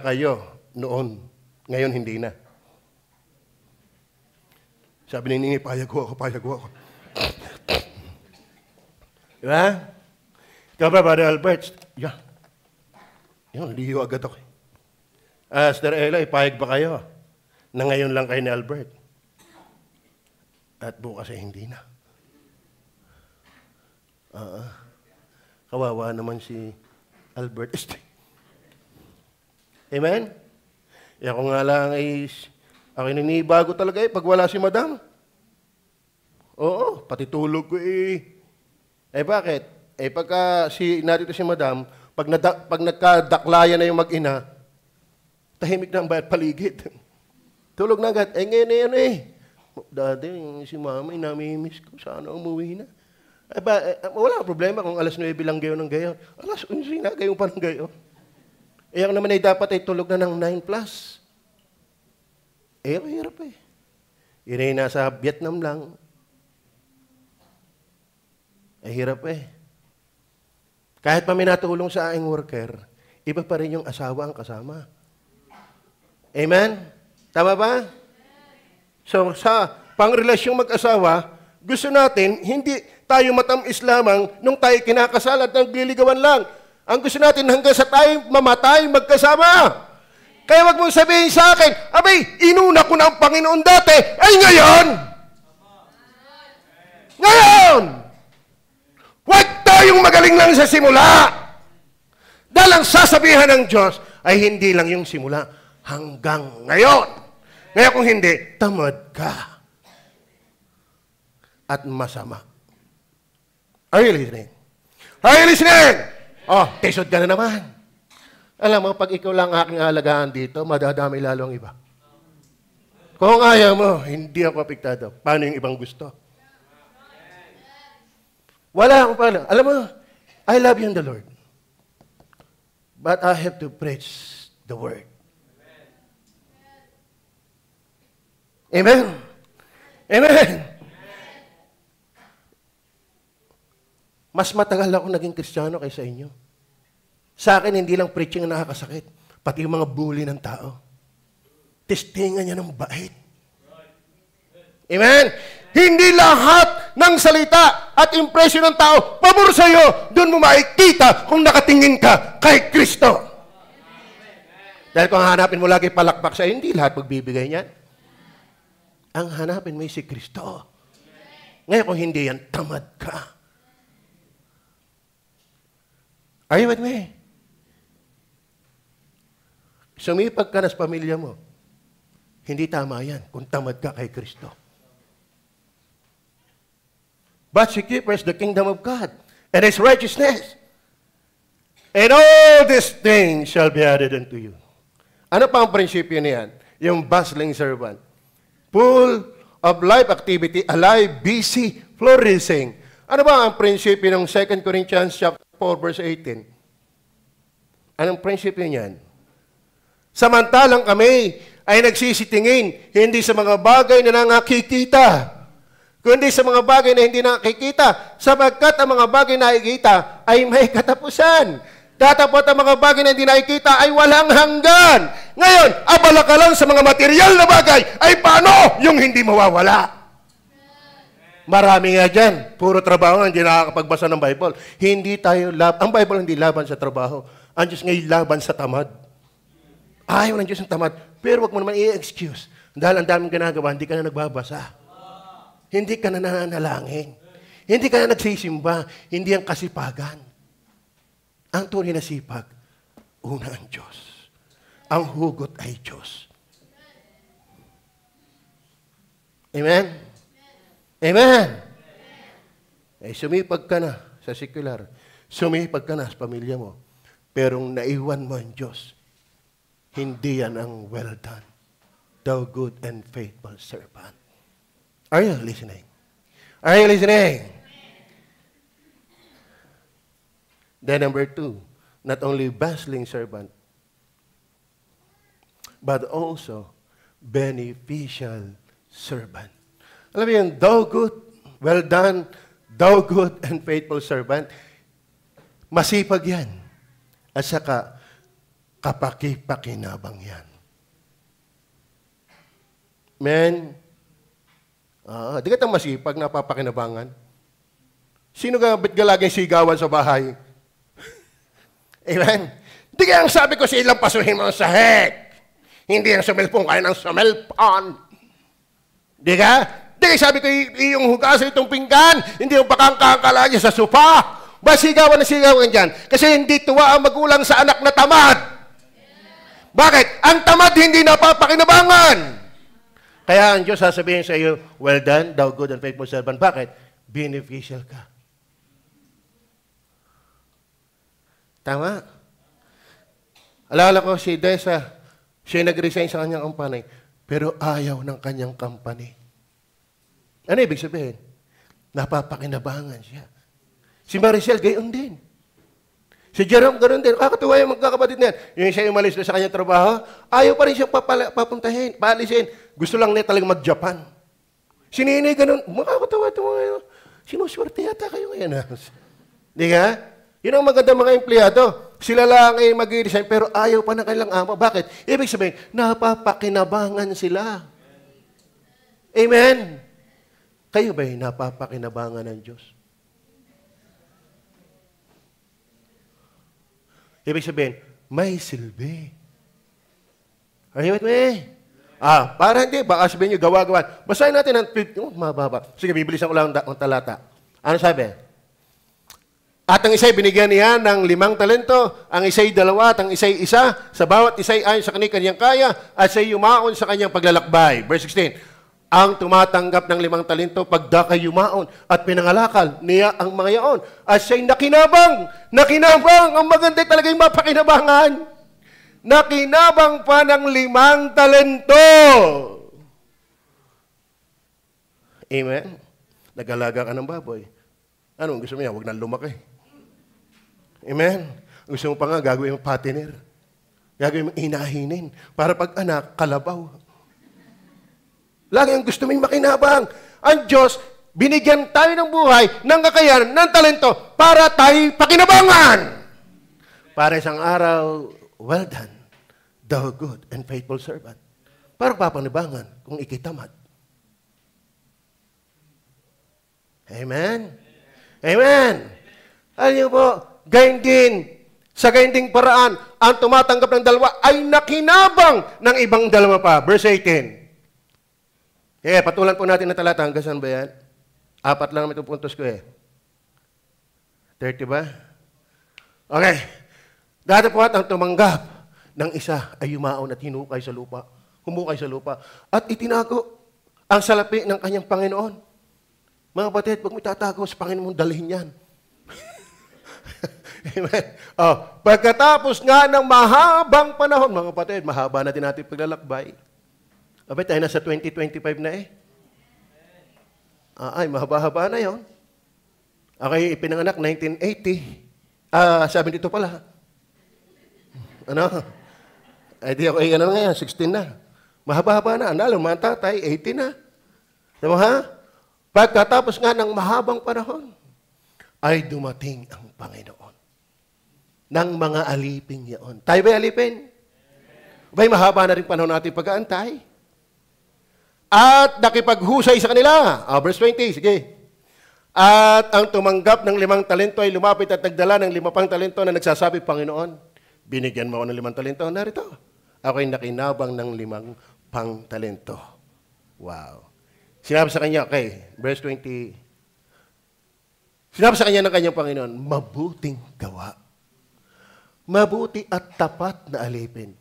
kayo noon, ngayon hindi na? Sabi ni Ning, payag ko ako. Diba? Ikaw ba, Brother Albert? Yeah. Yun, liyo agad ako. Sister Ella, ipahig ba kayo na ngayon lang kayo ni Albert? At bukas ay hindi na. Kawawa naman si Albert. Amen? Ako nga lang ay ako ninibago talaga pag wala si Madam. Oo, pati tulog ko bakit? Pagka narito si Madam, pag nagkadaklayan na yung mag-ina, tahimik na ang paligid. Tulog na agad. Ngayon Dati, si Mama, namimiss ko. Sana umuwi na. Wala problema kung alas 9 lang gayon ng gayon. Alas 11 na, gayon pa ng gayon. Ako naman dapat ay tulog na ng 9 plus. Ako hirap Yun ay nasa Vietnam lang. Hirap Kahit pa may natulong sa aking worker, iba pa rin yung asawa ang kasama. Amen? Tama ba? So, sa pangrelasyong mag-asawa, gusto natin, hindi tayo matamis lamang nung tayo kinakasal at nagliligawan lang. Ang gusto natin hanggang sa tayo mamatay magkasama. Kaya wag mong sabihin sa akin, abay, inuna ko na ang Panginoon dati, ay ngayon! Ngayon! Huwag tayong magaling lang sa simula. Dahil ang sasabihan ng Diyos ay hindi lang yung simula, hanggang ngayon. Ngayon kung hindi, tamad ka. At masama. Are you listening? Are you listening? Tisod ka na naman. Alam mo, pag ikaw lang aking alagaan dito, madadami lalo ang iba. Kung ayaw mo, hindi ako apektado. Paano yung ibang gusto? Wala akong paano. Alam mo, I love you in the Lord. But I have to preach the Word. Amen? Amen? Mas matagal ako naging Kristiyano kaysa inyo. Sa akin, hindi lang preaching ang nakakasakit. Pati yung mga bully ng tao. Testingan niya ng bait. Amen? Hindi lahat ng salita at impression ng tao pabor sa iyo. Doon mo makikita kung nakatingin ka kay Kristo. Dahil kung hanapin mo lagi palakpak sa iyo, hindi lahat magbibigay niyan. Ang hanapin mo si Kristo. Ngayon kung hindi yan, tamad ka. Are you with me? Sumipag ka na sa pamilya mo. Hindi tama yan kung tamad ka kay Kristo. But seek ye first the kingdom of God and His righteousness. And all these things shall be added unto you. Ano pa ang prinsipyo niyan? Yung bustling servant. Full of life activity, alive, busy, flourishing. Ano ba ang prinsipyo ng 2 Corinthians chapter 4, verse 18? Anong prinsipyo niyan? Samantalang kami ay nagsisitingin, hindi sa mga bagay na nakikita, kundi sa mga bagay na hindi nakikita, sapagkat ang mga bagay na nakikita ay may katapusan. Datapot ang mga bagay na hindi nakikita ay walang hanggan. Ngayon, abala ka lang sa mga material na bagay, ay paano yung hindi mawawala? Marami nga dyan. Puro trabaho, hindi nakakapagbasa ng Bible. Ang Bible hindi laban sa trabaho. Ang Diyos ngayon laban sa tamad. Ayaw ng Diyos ang tamad. Pero wag mo naman i-excuse. Dahil ang daming ginagawa, hindi ka na nagbabasa. Hindi ka na nananalangin. Hindi ka na nagsisimba. Hindi ang kasipagan. Ang tunay na sipag, una ang Diyos. Ang hugot ay Diyos. Amen? Amen? Sumipag ka na sa secular. Sumipag ka na sa pamilya mo. Pero naiwan mo ang Diyos, hindi yan ang well done. thou good and faithful servant. Are you listening? Are you listening? Then number 2, not only bustling servant, but also beneficial servant. Alam mo yun, thou good, well done, thou good and faithful servant. Masipag yan. At saka, kapaki-pakinabang yan. Men, di ka masipag, napapakinabangan. Sino ka, ba't galaging sigawan sa bahay? Amen? Di kaya ang sabi ko silang pasuhin mo sa heck. Hindi ang sumelpon, kaya ng sumelpon. Di ka? Di kaya sabi ko, yung hugasan itong pinggan, hindi yung pakangkakala niya sa sopa. Ba sigawan na sigawan dyan? Kasi hindi tuwa ang magulang sa anak na tamad. Bakit? Ang tamad hindi napapakinabangan. Kaya ang Diyos sasabihin sa iyo, well done, thou good and faithful servant. Bakit? Beneficial ka. Tama? Alala ko si Desa, siya nag-resign sa kanyang company, pero ayaw ng kanyang company. Ano ibig sabihin? Napapakinabangan siya. Si Maricel, gayon din. Si Jerome, ganoon din. Kakatuwa yung magkakapatid na yan. Yung siya umalis na sa kanyang trabaho, ayaw pa rin siya papuntahin, paalisin. Gusto lang niya talagang mag-Japan. Si Nene, ganoon. Makakatawa ito mga yun. Sinuswerte yata kayo ngayon. Di ka? Yun ang maganda mga empleyado. Sila lang ay mag-resign, pero ayaw pa ng kanilang ama. Bakit? Ibig sabihin, napapakinabangan sila. Amen? Kayo ba'y napapakinabangan ng Diyos? Ibig sabihin, may silbi. Are you with me? Para hindi, baka sabihin nyo, gawa-gawa. Basahin natin ang mababa. Sige, bibilisan ko lang ang talata. Ano sabi? At ang isa'y binigyan niya ng 5 talento, ang isa'y 2, at ang isa'y 1, sa bawat isa'y ayon sa kanyang kaya, at siya'y yumaon sa kanyang paglalakbay. Verse 16, ang tumatanggap ng 5 talento, pagdakay yumaon, at pinangalakal niya ang mga yaon, at siya'y nakinabang. Nakinabang, ang maganda talaga yung mapakinabangan. Nakinabang pa ng 5 talento. Amen? Nag-alaga ka ng baboy. Anong gusto mo yan? Huwag na lumaki. Amen? Gusto mo pa nga, gagawin mo patiner. Gagawin mo inahinin. Para pag anak, kalabaw. Lagi ang gusto mong makinabang. Ang Diyos, binigyan tayo ng buhay, ng kakayanan, ng talento, para tayo pakinabangan. Para isang araw, well done, thou good and faithful servant. Para papanibangan kung ikitamad. Amen? Amen? Alam niyo po, gayon din, sa gayon ding paraan, ang tumatanggap ng 2 ay nakinabang ng ibang 2 pa. Verse 18. Patulan po natin na talata. Hanggang saan ba yan? 4 lang naman itong puntos ko 30 ba? Okay. Dati po at ang tumanggap ng isa ay yumaon at hinukay sa lupa. Humukay sa lupa. At itinago ang salapi ng kanyang Panginoon. Mga kapatid, pag may tatago sa Panginoon, dalhin yan. Amen. Pagkatapos nga ng mahabang panahon, mga kapatid, mahaba na din natin paglalakbay. Abay, tayo nasa 2025 na Ay, mahaba-haba na yon. Okay, ipinanganak 1980. Sabi dito pala. Ano? Ay, di ako, ngayon, 16 na. Mahaba-haba na. Ano, mga tatay, 80 na. Diba ha? Pagkatapos nga ng mahabang panahon, ay dumating ang Panginoon. Ng mga alipin yaon. Tayo ba'y alipin? Abay, mahaba na rin panahon natin pag-aantay. At nakipaghusay sa kanila. Verse 20, sige. At ang tumanggap ng 5 talento ay lumapit at nagdala ng 5 pang talento na nagsasabi, Panginoon, binigyan mo ako ng 5 talento. Narito, ako'y nakinabang ng 5 pang talento. Wow. Sinabi sa kanya, okay, verse 20, sinabi sa kanya ng kanyang Panginoon, mabuting gawa. Mabuti at tapat na alipin.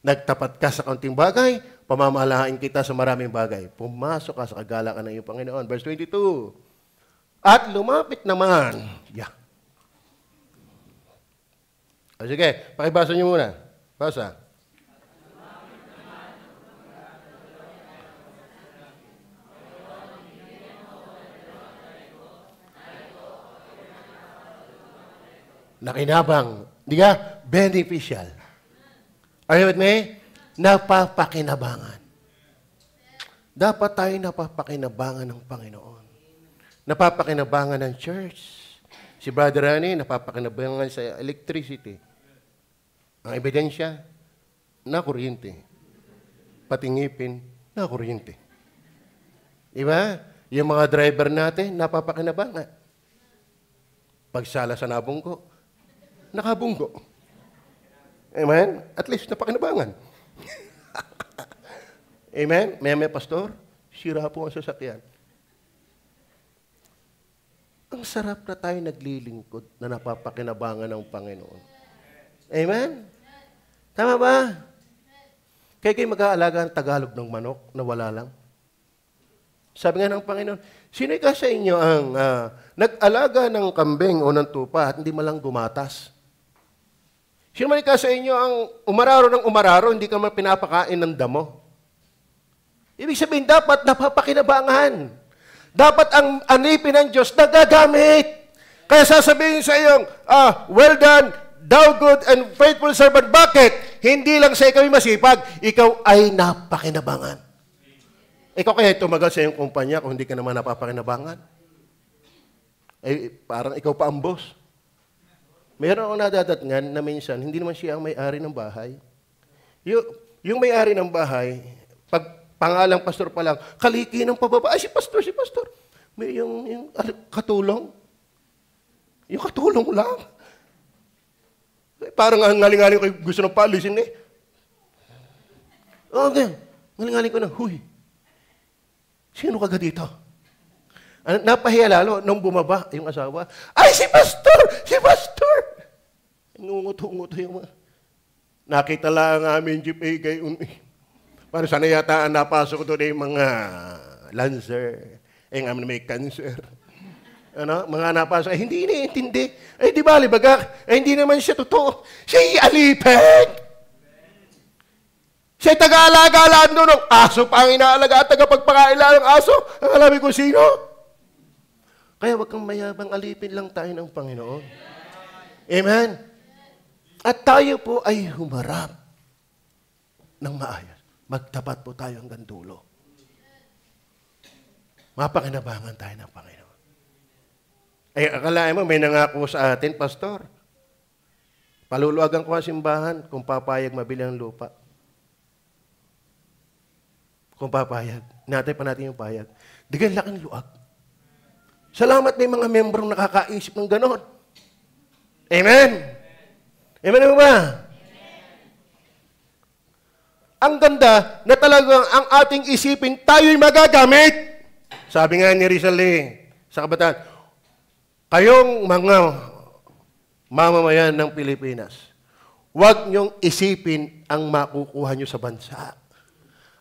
Nagtapat ka sa kaunting bagay, pamamalahain kita sa maraming bagay. Pumasok ka sa kagalakan ng iyong Panginoon. Verse 22. At lumapit naman. Sige, pakibasa niyo muna. Basa. Nakinabang. Di ka? Beneficial. Are you with me? Napapakinabangan. Dapat tayo napapakinabangan ng Panginoon. Napapakinabangan ng church. Si Brother Rani, napapakinabangan sa electricity. Ang ebidensya, na kuryente. Pati ngipin, na kuryente. Diba? Yung mga driver natin, napapakinabangan. Pagsala sa nabunggo, nakabunggo. Amen? At least napakinabangan. Amen? May pastor, sira po ang sasakyan. Ang sarap na tayo naglilingkod na napapakinabangan ng Panginoon. Amen? Tama ba? Kaya kayo mag-aalaga ng Tagalog ng manok na wala lang. Sabi nga ng Panginoon, sino ka sa inyo ang nag-alaga ng kambing o ng tupa at hindi malang gumatas? Sino man ka sa inyo ang umararo, hindi ka man pinapakain ng damo? Ibig sabihin, dapat napapakinabangan. Dapat ang anipin ng Diyos nagagamit. Kaya sasabihin sa iyong, well done, thou good and faithful servant. Bakit? Hindi lang sa ikaw masipag, ikaw ay napakinabangan. Ikaw kaya tumagal sa iyong kumpanya kung hindi ka naman napapakinabangan? Eh, parang ikaw pa ang boss. Meron akong nadadatngan na minsan, hindi naman siya ang may-ari ng bahay. Yung may-ari ng bahay, pag pangalang pastor pa lang, kaliki ng pababa. Ay, si pastor. May yung katulong. Yung katulong lang. Parang ang ngaling-ngaling ko gusto ng palisin eh. Okay. Ngaling-ngaling ko na, huy, sino ka dito? Napahiya lalo nung bumaba yung asawa. Ay, si pastor! Ngunguto-nguto yung mga. Nakita lang ang aming jeep eh, gayon eh. Para sana yata ang napasok ko doon yung mga lancer. Eh, nga may cancer. Mga napasok. Hindi iniintindi. Di ba, libagak? hindi naman siya totoo. Siya'y alipin. Siya'y taga-alaga-alaan doon ng aso pa ang inaalaga at tagapagpakaila ng aso. Ang alamin ko sino? Kaya wag kang mayabang, alipin lang tayo ng Panginoon. Amen? At tayo po ay humarap ng maayos. Magtapat po tayo hanggang dulo. Mapakinabangan tayo ng Panginoon. Ay, akalain mo, may nangako sa atin, pastor. Paluluwagan ko ang simbahan kung papayag mabili ang lupa. Kung papayag. Natay pa natin yung payag. Digan laking luwag. Salamat may mga membrong nakakaisip ng ganon. Amen? Amen ba? Ang ganda na talagang ang ating isipin, tayo'y magagamit. Sabi nga ni Rizal sa kabataan, kayong mga mamamayan ng Pilipinas, huwag niyong isipin ang makukuha niyo sa bansa.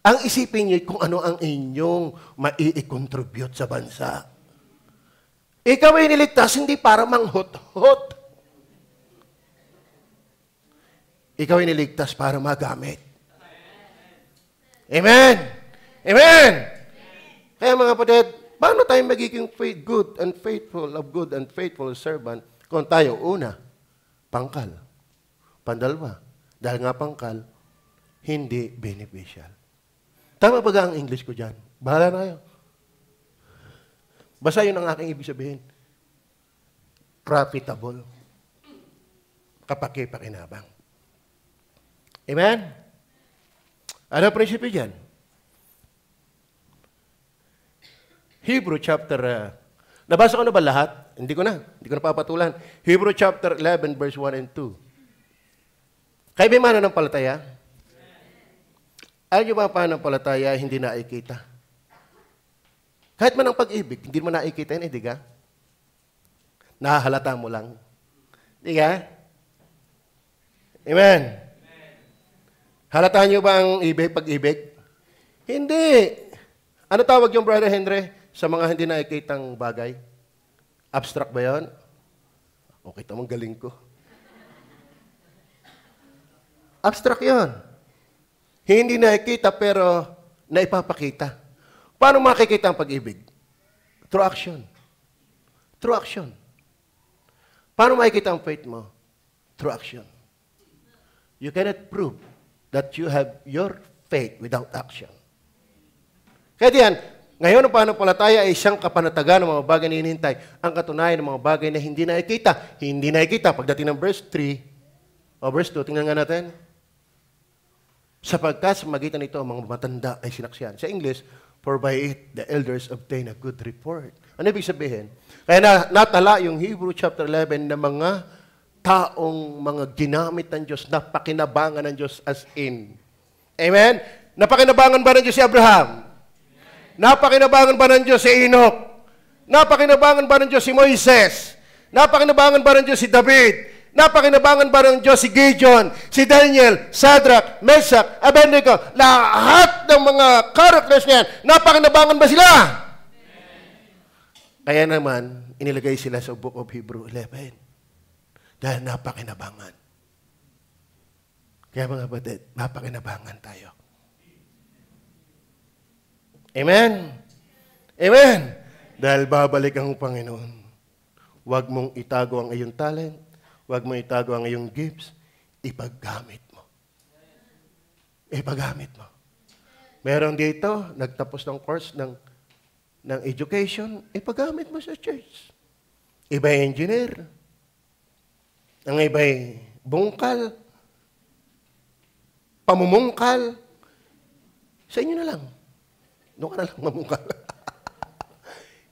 Ang isipin niyo kung ano ang inyong mai-contribute sa bansa. Ikaw ay niligtas hindi para manghot-hot. Ikaw ay niligtas para magamit. Amen! Amen! Kaya mga kapatid, paano tayo magiging good and faithful servant kung tayo, una, pangkal. Pandalwa, dahil nga pangkal, hindi beneficial. Tama ba ang English ko dyan? Bahala na kayo. Basta yun ang aking ibig sabihin. Profitable. Kapaki-pakinabang. Amen? Ano ang prinsipyo dyan? Hebrew chapter, nabasa ko na ba lahat? Hindi ko na papatulan. Hebrew chapter 11 verse 1 and 2. Kayo ba mananampalataya? Alam niyo ba pananampalataya hindi nakikita? Kahit man ang pag-ibig, hindi mo nakikita yan, di ka? Nahahalata mo lang. Di ka? Amen. Halata niyo ba ang pag-ibig? Hindi. Ano tawag yung Brother Henry sa mga hindi nakikitang bagay? Abstract ba yun? Okay, tamang galing ko. Abstract yun. Hindi nakikita pero naipapakita. Paano makikita ang pag-ibig? Through action. Through action. Paano makikita ang faith mo? Through action. You cannot prove that you have your faith without action. Kaya diyan, ngayon ang pananampalataya ay isang kapanatagan ng mga bagay na hinihintay. Ang katunayan ng mga bagay na hindi nakikita. Hindi nakikita. Pagdating ng verse 3 o verse 2, tingnan nga natin. Sapagkat sa magitan nito, ang mga matanda ay sinaksihan. Sa English, for by it, the elders obtain a good report. Ano ibig sabihin? Kaya natala yung Hebrew chapter 11 na mga taong mga ginamit ng Diyos, napakinabangan ng Diyos as in. Amen? Napakinabangan ba ng Diyos si Abraham? Napakinabangan ba ng Diyos si Enoch? Napakinabangan ba ng Diyos si Moises? Napakinabangan ba ng Diyos si David? Napakinabangan ba ng Diyos si Gideon, si Daniel, Shadrach, Meshach, Abednego? Lahat ng mga characters niyan, napakinabangan ba sila? Kaya naman, inilagay sila sa Book of Hebrew 11. Dahil napakinabangan. Kaya mga batid, napakinabangan tayo. Amen? Amen? Dahil babalik ang Panginoon. Huwag mong itago ang iyong talent. Huwag mong itago ang iyong gifts. Ipaggamit mo. Ipaggamit mo. Meron dito, nagtapos ng course ng education, ipaggamit mo sa church. Iba'y engineer. Ang iba'y bungkal. Pamumungkal. Sa inyo na lang. Doon ka na lang mamungkal.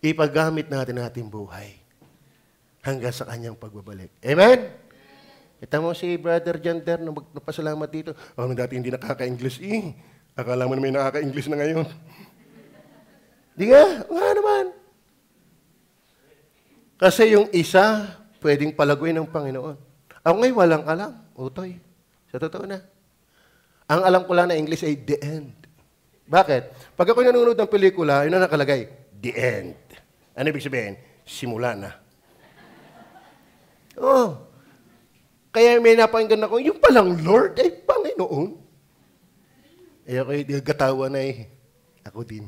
Ipaggamit natin ating buhay hanggang sa kanyang pagbabalik. Amen? Kita mo si Brother Jander na magpasalamat dito. Oh, dati hindi nakaka-English. Akala mo na may nakaka-English na ngayon. Di nga? Nga naman. Kasi yung isa, pwedeng palaguin ng Panginoon. Ako ngayon walang alam. Utoy. Sa totoo na. Ang alam ko lang na English ay the end. Bakit? Pag ako nanonood ng pelikula, yun na nakalagay, the end. Ano ibig sabihin? Simula na. Oh. Kaya may napakinggan ako, yung palang Lord ay Panginoon. Eh ako gatawa na eh. Ako din.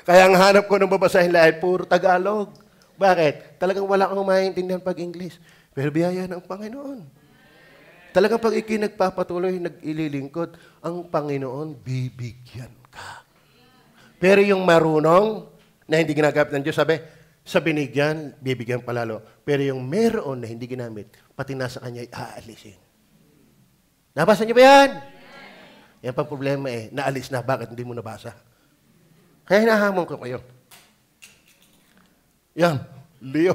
Kaya ang hanap ko ng babasahin lang ay puro Tagalog. Bakit? Talagang wala akong maintindihan pag-English. Pero biyaya ng Panginoon. Talagang pag ikinagpapatuloy, nag-ililingkod, ang Panginoon, bibigyan ka. Pero yung marunong, na hindi ginagamit ng Diyos, sabi, sa binigyan, bibigyan palalo. Pero yung meron na hindi ginamit, pati nasa kanya ay aalisin. Nabasa niyo ba yan? Yan pang problema eh, naalis na, bakit hindi mo nabasa? Kaya hinahamon ko kayo. Yan, Leo.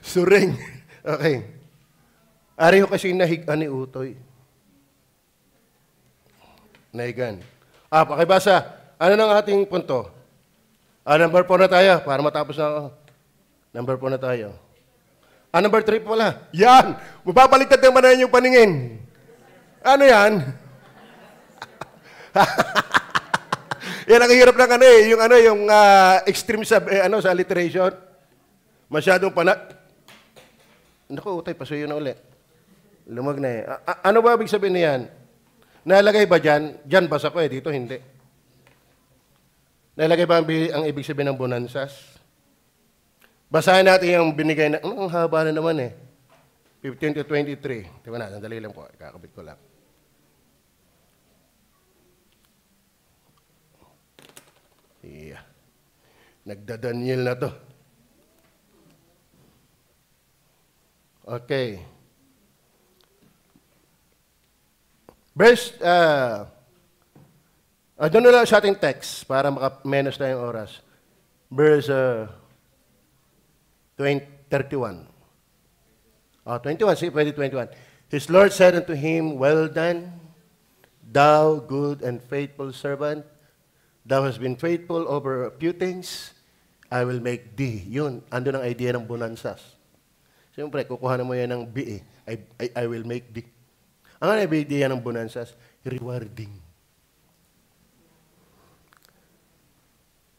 Suring. Okay. Ari ko kasi nahigan ni Utoy. Nahigan. Pakibasa. Ano nang ating punto? Number 4 na tayo, para matapos na ako. Number 4 na tayo. Number 3 pala. Yan! Mababaliktad naman na yung paningin. Ano yan? Yan ang hirap ng yung extreme sa alliteration. Masyadong Naku, Utoy, pasuyo na ulit. Lumag na eh. Ano ba ibig sabihin niyan? Nalagay ba dyan? Dyan basa ko eh, dito hindi. Nalagay ba ang ibig sabihin ng bonanzas? Basahin natin yung binigay na, ang haba na naman eh. 15 to 23. Diba na, sandali lang po. Kakabit ko lang. Yeah. Nagda-Daniel na to. Okay. Verse, doon na lang sa ating text para maka-menos na yung oras. Verse 31. 21, see, pwede 21. His Lord said unto him, well done, thou good and faithful servant. Thou hast been faithful over a few things, I will make thee. Yun, ando ng idea ng bonanzas. Siyempre, kukuha mo yan ng B eh. I will make thee. Ang idea ng bonanzas, rewarding.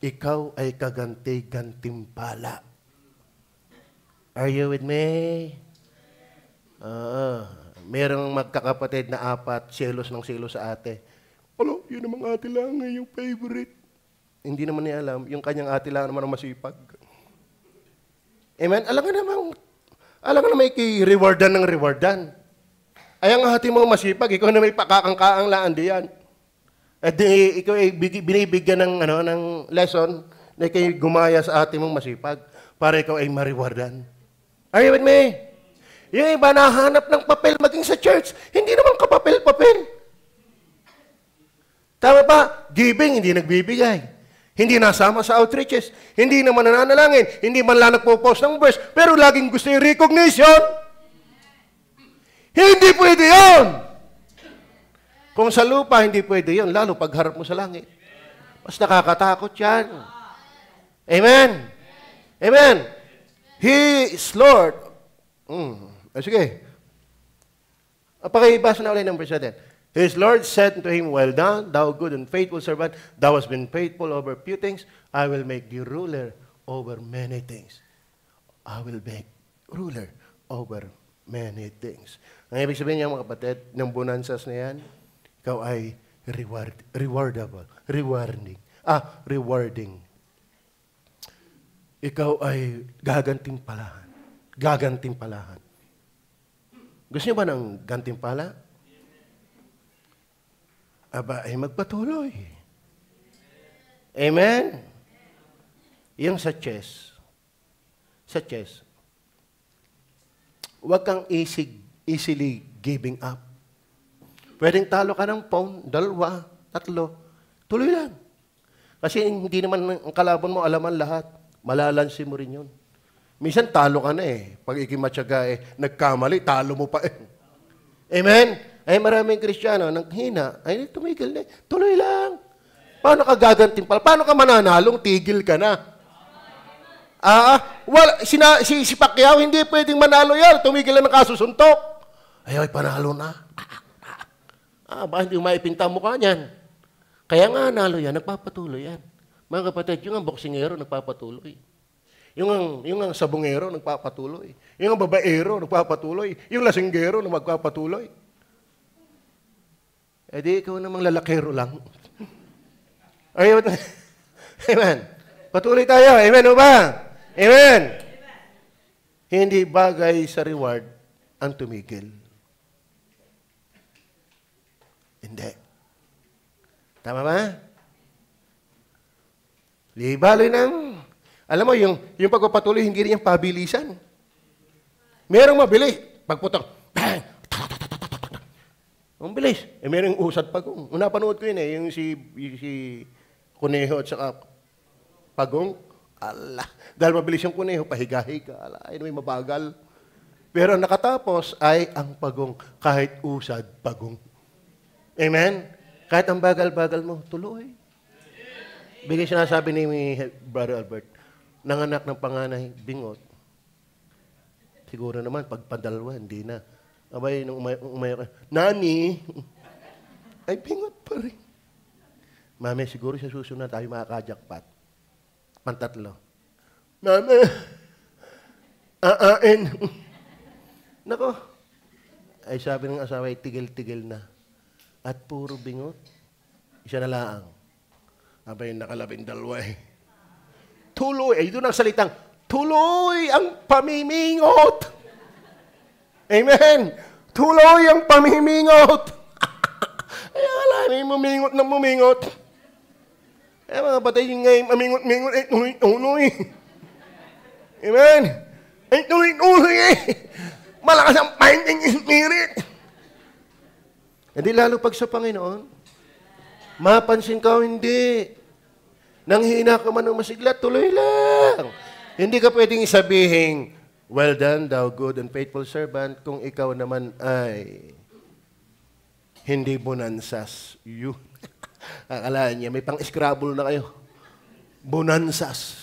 Ikaw ay kaganti-gantimpala. Are you with me? Merong magkakapatid na 4, selos ng selos sa ate. Alo, yun namang ate lang, yung favorite. Hindi naman niya alam, yung kanyang ate lang naman ang masipag. Amen? Alam nga may rewardan ng rewardan. Ay ang hati mong masipag, ikaw na may pakakangkaang laan diyan. At di, ikaw ay binibigyan ng lesson na ikaw gumaya sa ate mong masipag para ikaw ay mariwardan. Are you with me? Yung iba nahanap ng papel maging sa church, hindi naman kapapel-papel. Tama ba? Giving, hindi nagbibigay. Hindi nasama sa outreaches. Hindi naman nananalangin. Hindi man lang nagpo-post ng verse. Pero laging gusto yung recognition. Hindi pwede yun. Kung sa lupa, hindi pwede yun. Lalo pagharap mo sa langit. Mas nakakatakot yan. Amen? Amen? He is Lord. Sige. Pakibasa na ulit ng verse natin. His Lord said to him, well done, thou good and faithful servant. Thou hast been faithful over few things. I will make thee ruler over many things. I will make ruler over many things. Ang ibig sabihin niya, mga kapatid, ng bonanzas na yan, ikaw ay rewarding. Ikaw ay gagantimpalahan. Gusto niyo ba ng gantimpala? Aba, ay magpatuloy. Amen? Yung sa chess, huwag kang easily giving up. Pwedeng talo ka ng phone, 2, 3, tuloy lang. Kasi hindi naman ang kalaban mo alaman lahat. Malalansi mo rin yun. Minsan talo ka na eh. Pag ikimatyaga nagkamali, talo mo pa eh. Amen? Ay maraming Kristiyano, nanghina, ay tumigil na. Tuloy lang. Paano ka gagantimpala? Paano ka mananalong? Tigil ka na. Si Pacquiao, hindi pwedeng manalo yan. Tumigil lang ng kasusuntok. Ay, panalo na. Ba, hindi maipinta mo ka niyan. Kaya nga nalo yan, nagpapatuloy yan. Mga kapatid, yung ang boksingero, nagpapatuloy. Yung ang sabongero, nagpapatuloy. Yung ang babaero, nagpapatuloy. Yung lasinggero, nagpapatuloy. Eh di, ikaw namang lalakero lang. Amen. Patuloy tayo. Amen o ba? Amen. Hindi bagay sa reward ang tumigil. Hindi. Tama ba? Di baloy ng... Alam mo, yung pagpapatuloy, hindi rin yung pabilisan. Merong mabilis. Pagputok, bang! Ang bilis. Merong usad pagong. Napanood ko yun yung si Kuneho at saka Pagong. Allah. Dahil mabilis yung Kuneho, pahiga-higa. Allah, ay may mabagal. Pero nakatapos ay ang Pagong. Kahit usad, Pagong. Amen? Kahit ang bagal-bagal mo, tuloy. Bigay sinasabi ni Brother Albert, nanganak ng panganay, bingot. Siguro naman, pagpadalwa, hindi na. Abay, nung umayo ka, Nani, ay bingot pa rin. Mami, siguro sa susunod tayo makaka-jackpot. Pantatlo. Mami, aain. Nako. Ay sabi ng asawa, ay tigil-tigil na. At puro bingot. Isa na laang. Abay, nakalabing-2 eh. Tuloy. Ay, doon ang salitang, tuloy ang pamimingot. Amen. Tuloy ang pamimingot. Ay, wala na yung mumingot. Eh, mga batay, yung ngayon, mamingot-mingot, ay tuloy-tuloy. Amen. Ay tuloy-tuloy eh. Malakas ang fighting spirit. Hindi lalo pag sa Panginoon, mapansin ka o hindi. Nang hina ka man ng masigla, tuloy lang. Hindi ka pwedeng sabihin, well done, thou good and faithful servant, kung ikaw naman ay hindi bonanzas. You. Akalaan niya, may pang-scrabble na kayo. Bonanzas.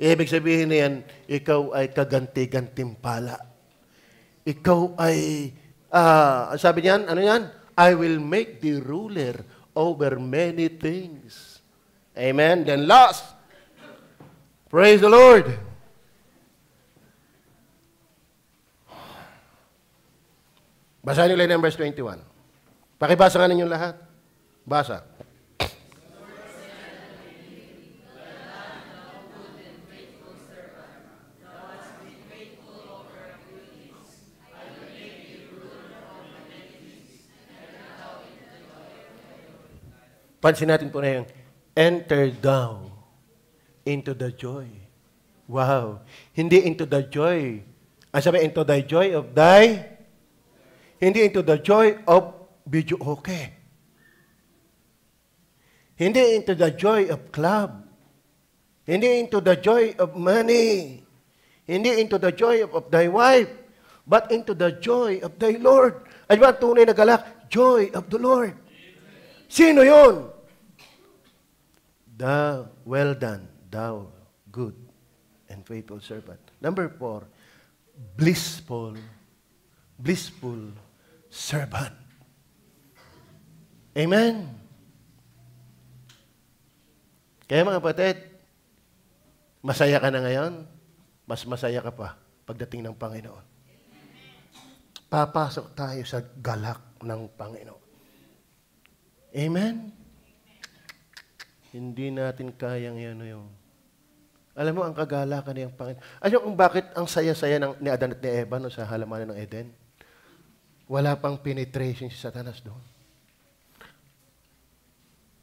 Ibig sabihin na yan, ikaw ay kaganti-gantimpala. Ikaw ay, sabi niyan, ano yan? I will make thee ruler over many things. Amen. Then last, praise the Lord. Basahin nila yung verse 21. Pakibasa nga ninyong lahat. Basa. Pansin natin po na yung, enter thou into the joy. Wow. Hindi into the joy. Ang sabi, into the joy of thy, hindi into the joy of video okay. Hindi into the joy of club. Hindi into the joy of money. Hindi into the joy of thy wife. But into the joy of thy Lord. Ay ba, tunay na galak? Joy of the Lord. Sino yun? Thou, well done, thou good and faithful servant. Number 4, blissful servant. Amen? Kaya mga kapatid, masaya ka na ngayon, mas masaya ka pa pagdating ng Panginoon. Papasok tayo sa galak ng Panginoon. Amen? Hindi natin kayang yan yung... Alam mo, ang kagalakan niyang Panginoon. Alam mo kung bakit ang saya-saya ni Adan at ni Eva no, sa halamanan ng Eden? Wala pang penetration si Satanas doon.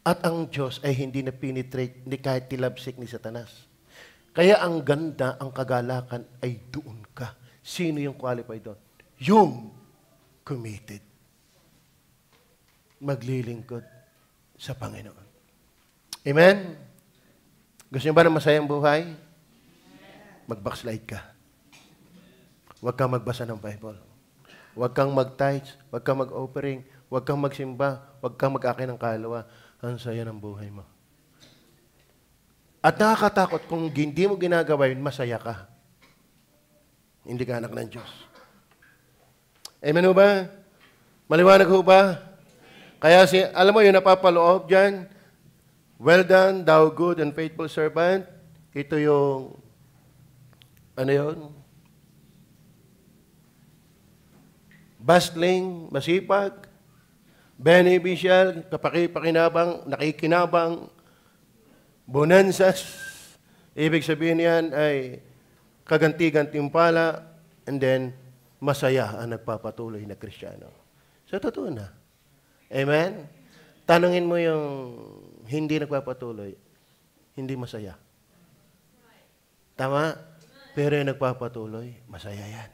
At ang Diyos ay hindi na penetrate ni kahit tilabsik ni Satanas. Kaya ang ganda, ang kagalakan ay doon ka. Sino yung qualified doon? Yung committed. Maglilingkod sa Panginoon. Amen? Gusto niyo ba ng masayang buhay? Mag-backslide ka. Huwag kang magbasa ng Bible. Huwag kang mag-tithes. Huwag kang mag-offering. Huwag kang magsimba. Huwag kang mag-akin ng kaluluwa. Ang saya ng buhay mo. At nakakatakot kung hindi mo ginagawa yun, masaya ka. Hindi ka anak ng Diyos. Amen ho ba? Maliwanag ho ba? Kaya alam mo yun, napapaloob dyan. Well done, thou good and faithful servant. Ito yung, ano yun? Bustling, masipag, beneficial, kapakipakinabang, nakikinabang, bonanzas. Ibig sabihin yan ay kaganti-gantimpala, and then masaya ang nagpapatuloy na Kristiyano. So, totoo na. Amen? Tanungin mo yung hindi nagpapatuloy, hindi masaya. Tama? Pero yung nagpapatuloy, masaya yan.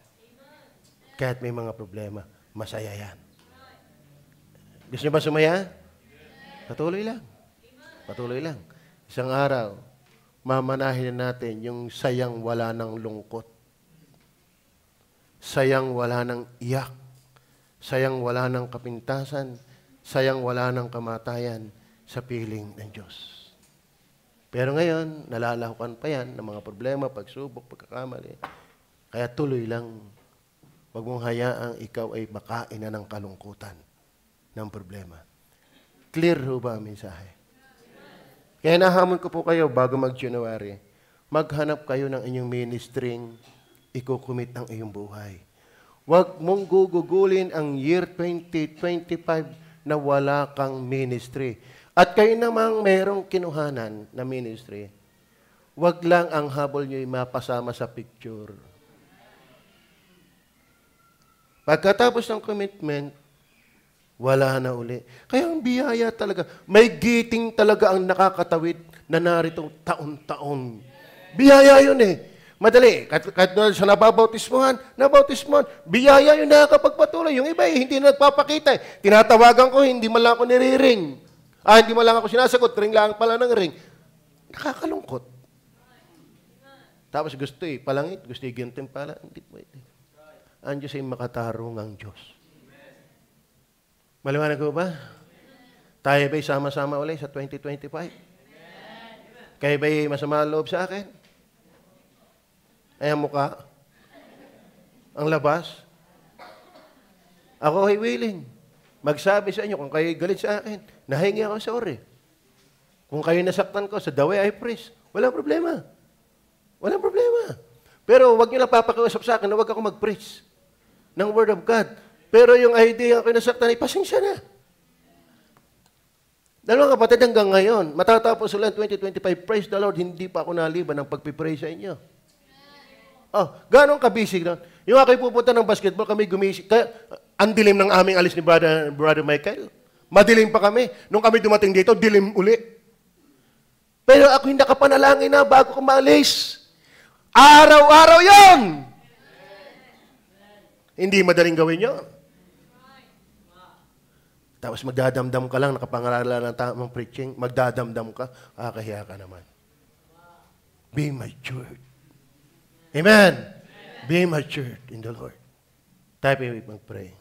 Kahit may mga problema, masaya yan. Gusto niyo ba sumaya? Patuloy lang. Patuloy lang. Isang araw, mamanahin natin yung sayang wala ng lungkot. Sayang wala ng iyak. Sayang wala ng kapintasan. Sayang wala ng kamatayan sa piling ng Diyos. Pero ngayon, nalalahukan pa yan ng mga problema, pagsubok, pagkakamali. Kaya tuloy lang. Huwag mong hayaang ikaw ay makain na ng kalungkutan ng problema. Clear ho ba ang mensahe? Kaya nahamon ko po kayo bago mag-January, maghanap kayo ng inyong ministering ikukumit ang iyong buhay. Huwag mong gugugulin ang year 2025 na wala kang ministry. At kayo namang merong kinuhanan na ministry, huwag lang ang habol nyo'y mapasama sa picture. Pagkatapos ng commitment, wala na uli. Kaya ang biyaya talaga, may giting talaga ang nakakatawid na narito taon-taon. Biyaya yun eh. Madali. Kahit sa nababautismuhan, biyaya yun nakakapagpatuloy. Yung iba hindi na nagpapakita. Tinatawagan ko, hindi man lang ako niriring. Hindi man lang ako sinasagot, ring lang pala ng ring. Nakakalungkot. Tapos gusto palangit, gusto gintin pala. Hindi pwede. Ang Diyos ay makatarong ang Diyos. Maliwanag ko ba? Tayo ba'y sama-sama ulit sa 2025? Kayo ba'y masama loob sa akin? Ay ang mukha? Ang labas? Ako ay willing. Magsabi sa inyo kung kayo galit sa akin, nahingi ako sorry. Kung kayo nasaktan ko, sa the way I praise, walang problema. Walang problema. Pero huwag niyo lang papakiusap sa akin na huwag ako mag-preach ng Word of God. Pero yung idea ako nasaktan, pasensya na. Dalawang kapatid hanggang ngayon, matatapos ulit 2025, praise the Lord, hindi pa ako naliban ng pagpipray sa inyo. Gano'ng kabisig na. Yung ako'y pupunta ng basketball, kami gumising. Ang dilim ng aming alis ni Brother Michael. Madilim pa kami. Nung kami dumating dito, dilim uli. Pero ako hindi nakapanalangin na bago kumalis. Araw-araw yon. Hindi madaling gawin yon. Tapos magdadamdam ka lang, nakapangaralan ng tamang preaching, magdadamdam ka, kahiya ka naman. Be matured. Amen. Be matured in the Lord. Tayo magpray.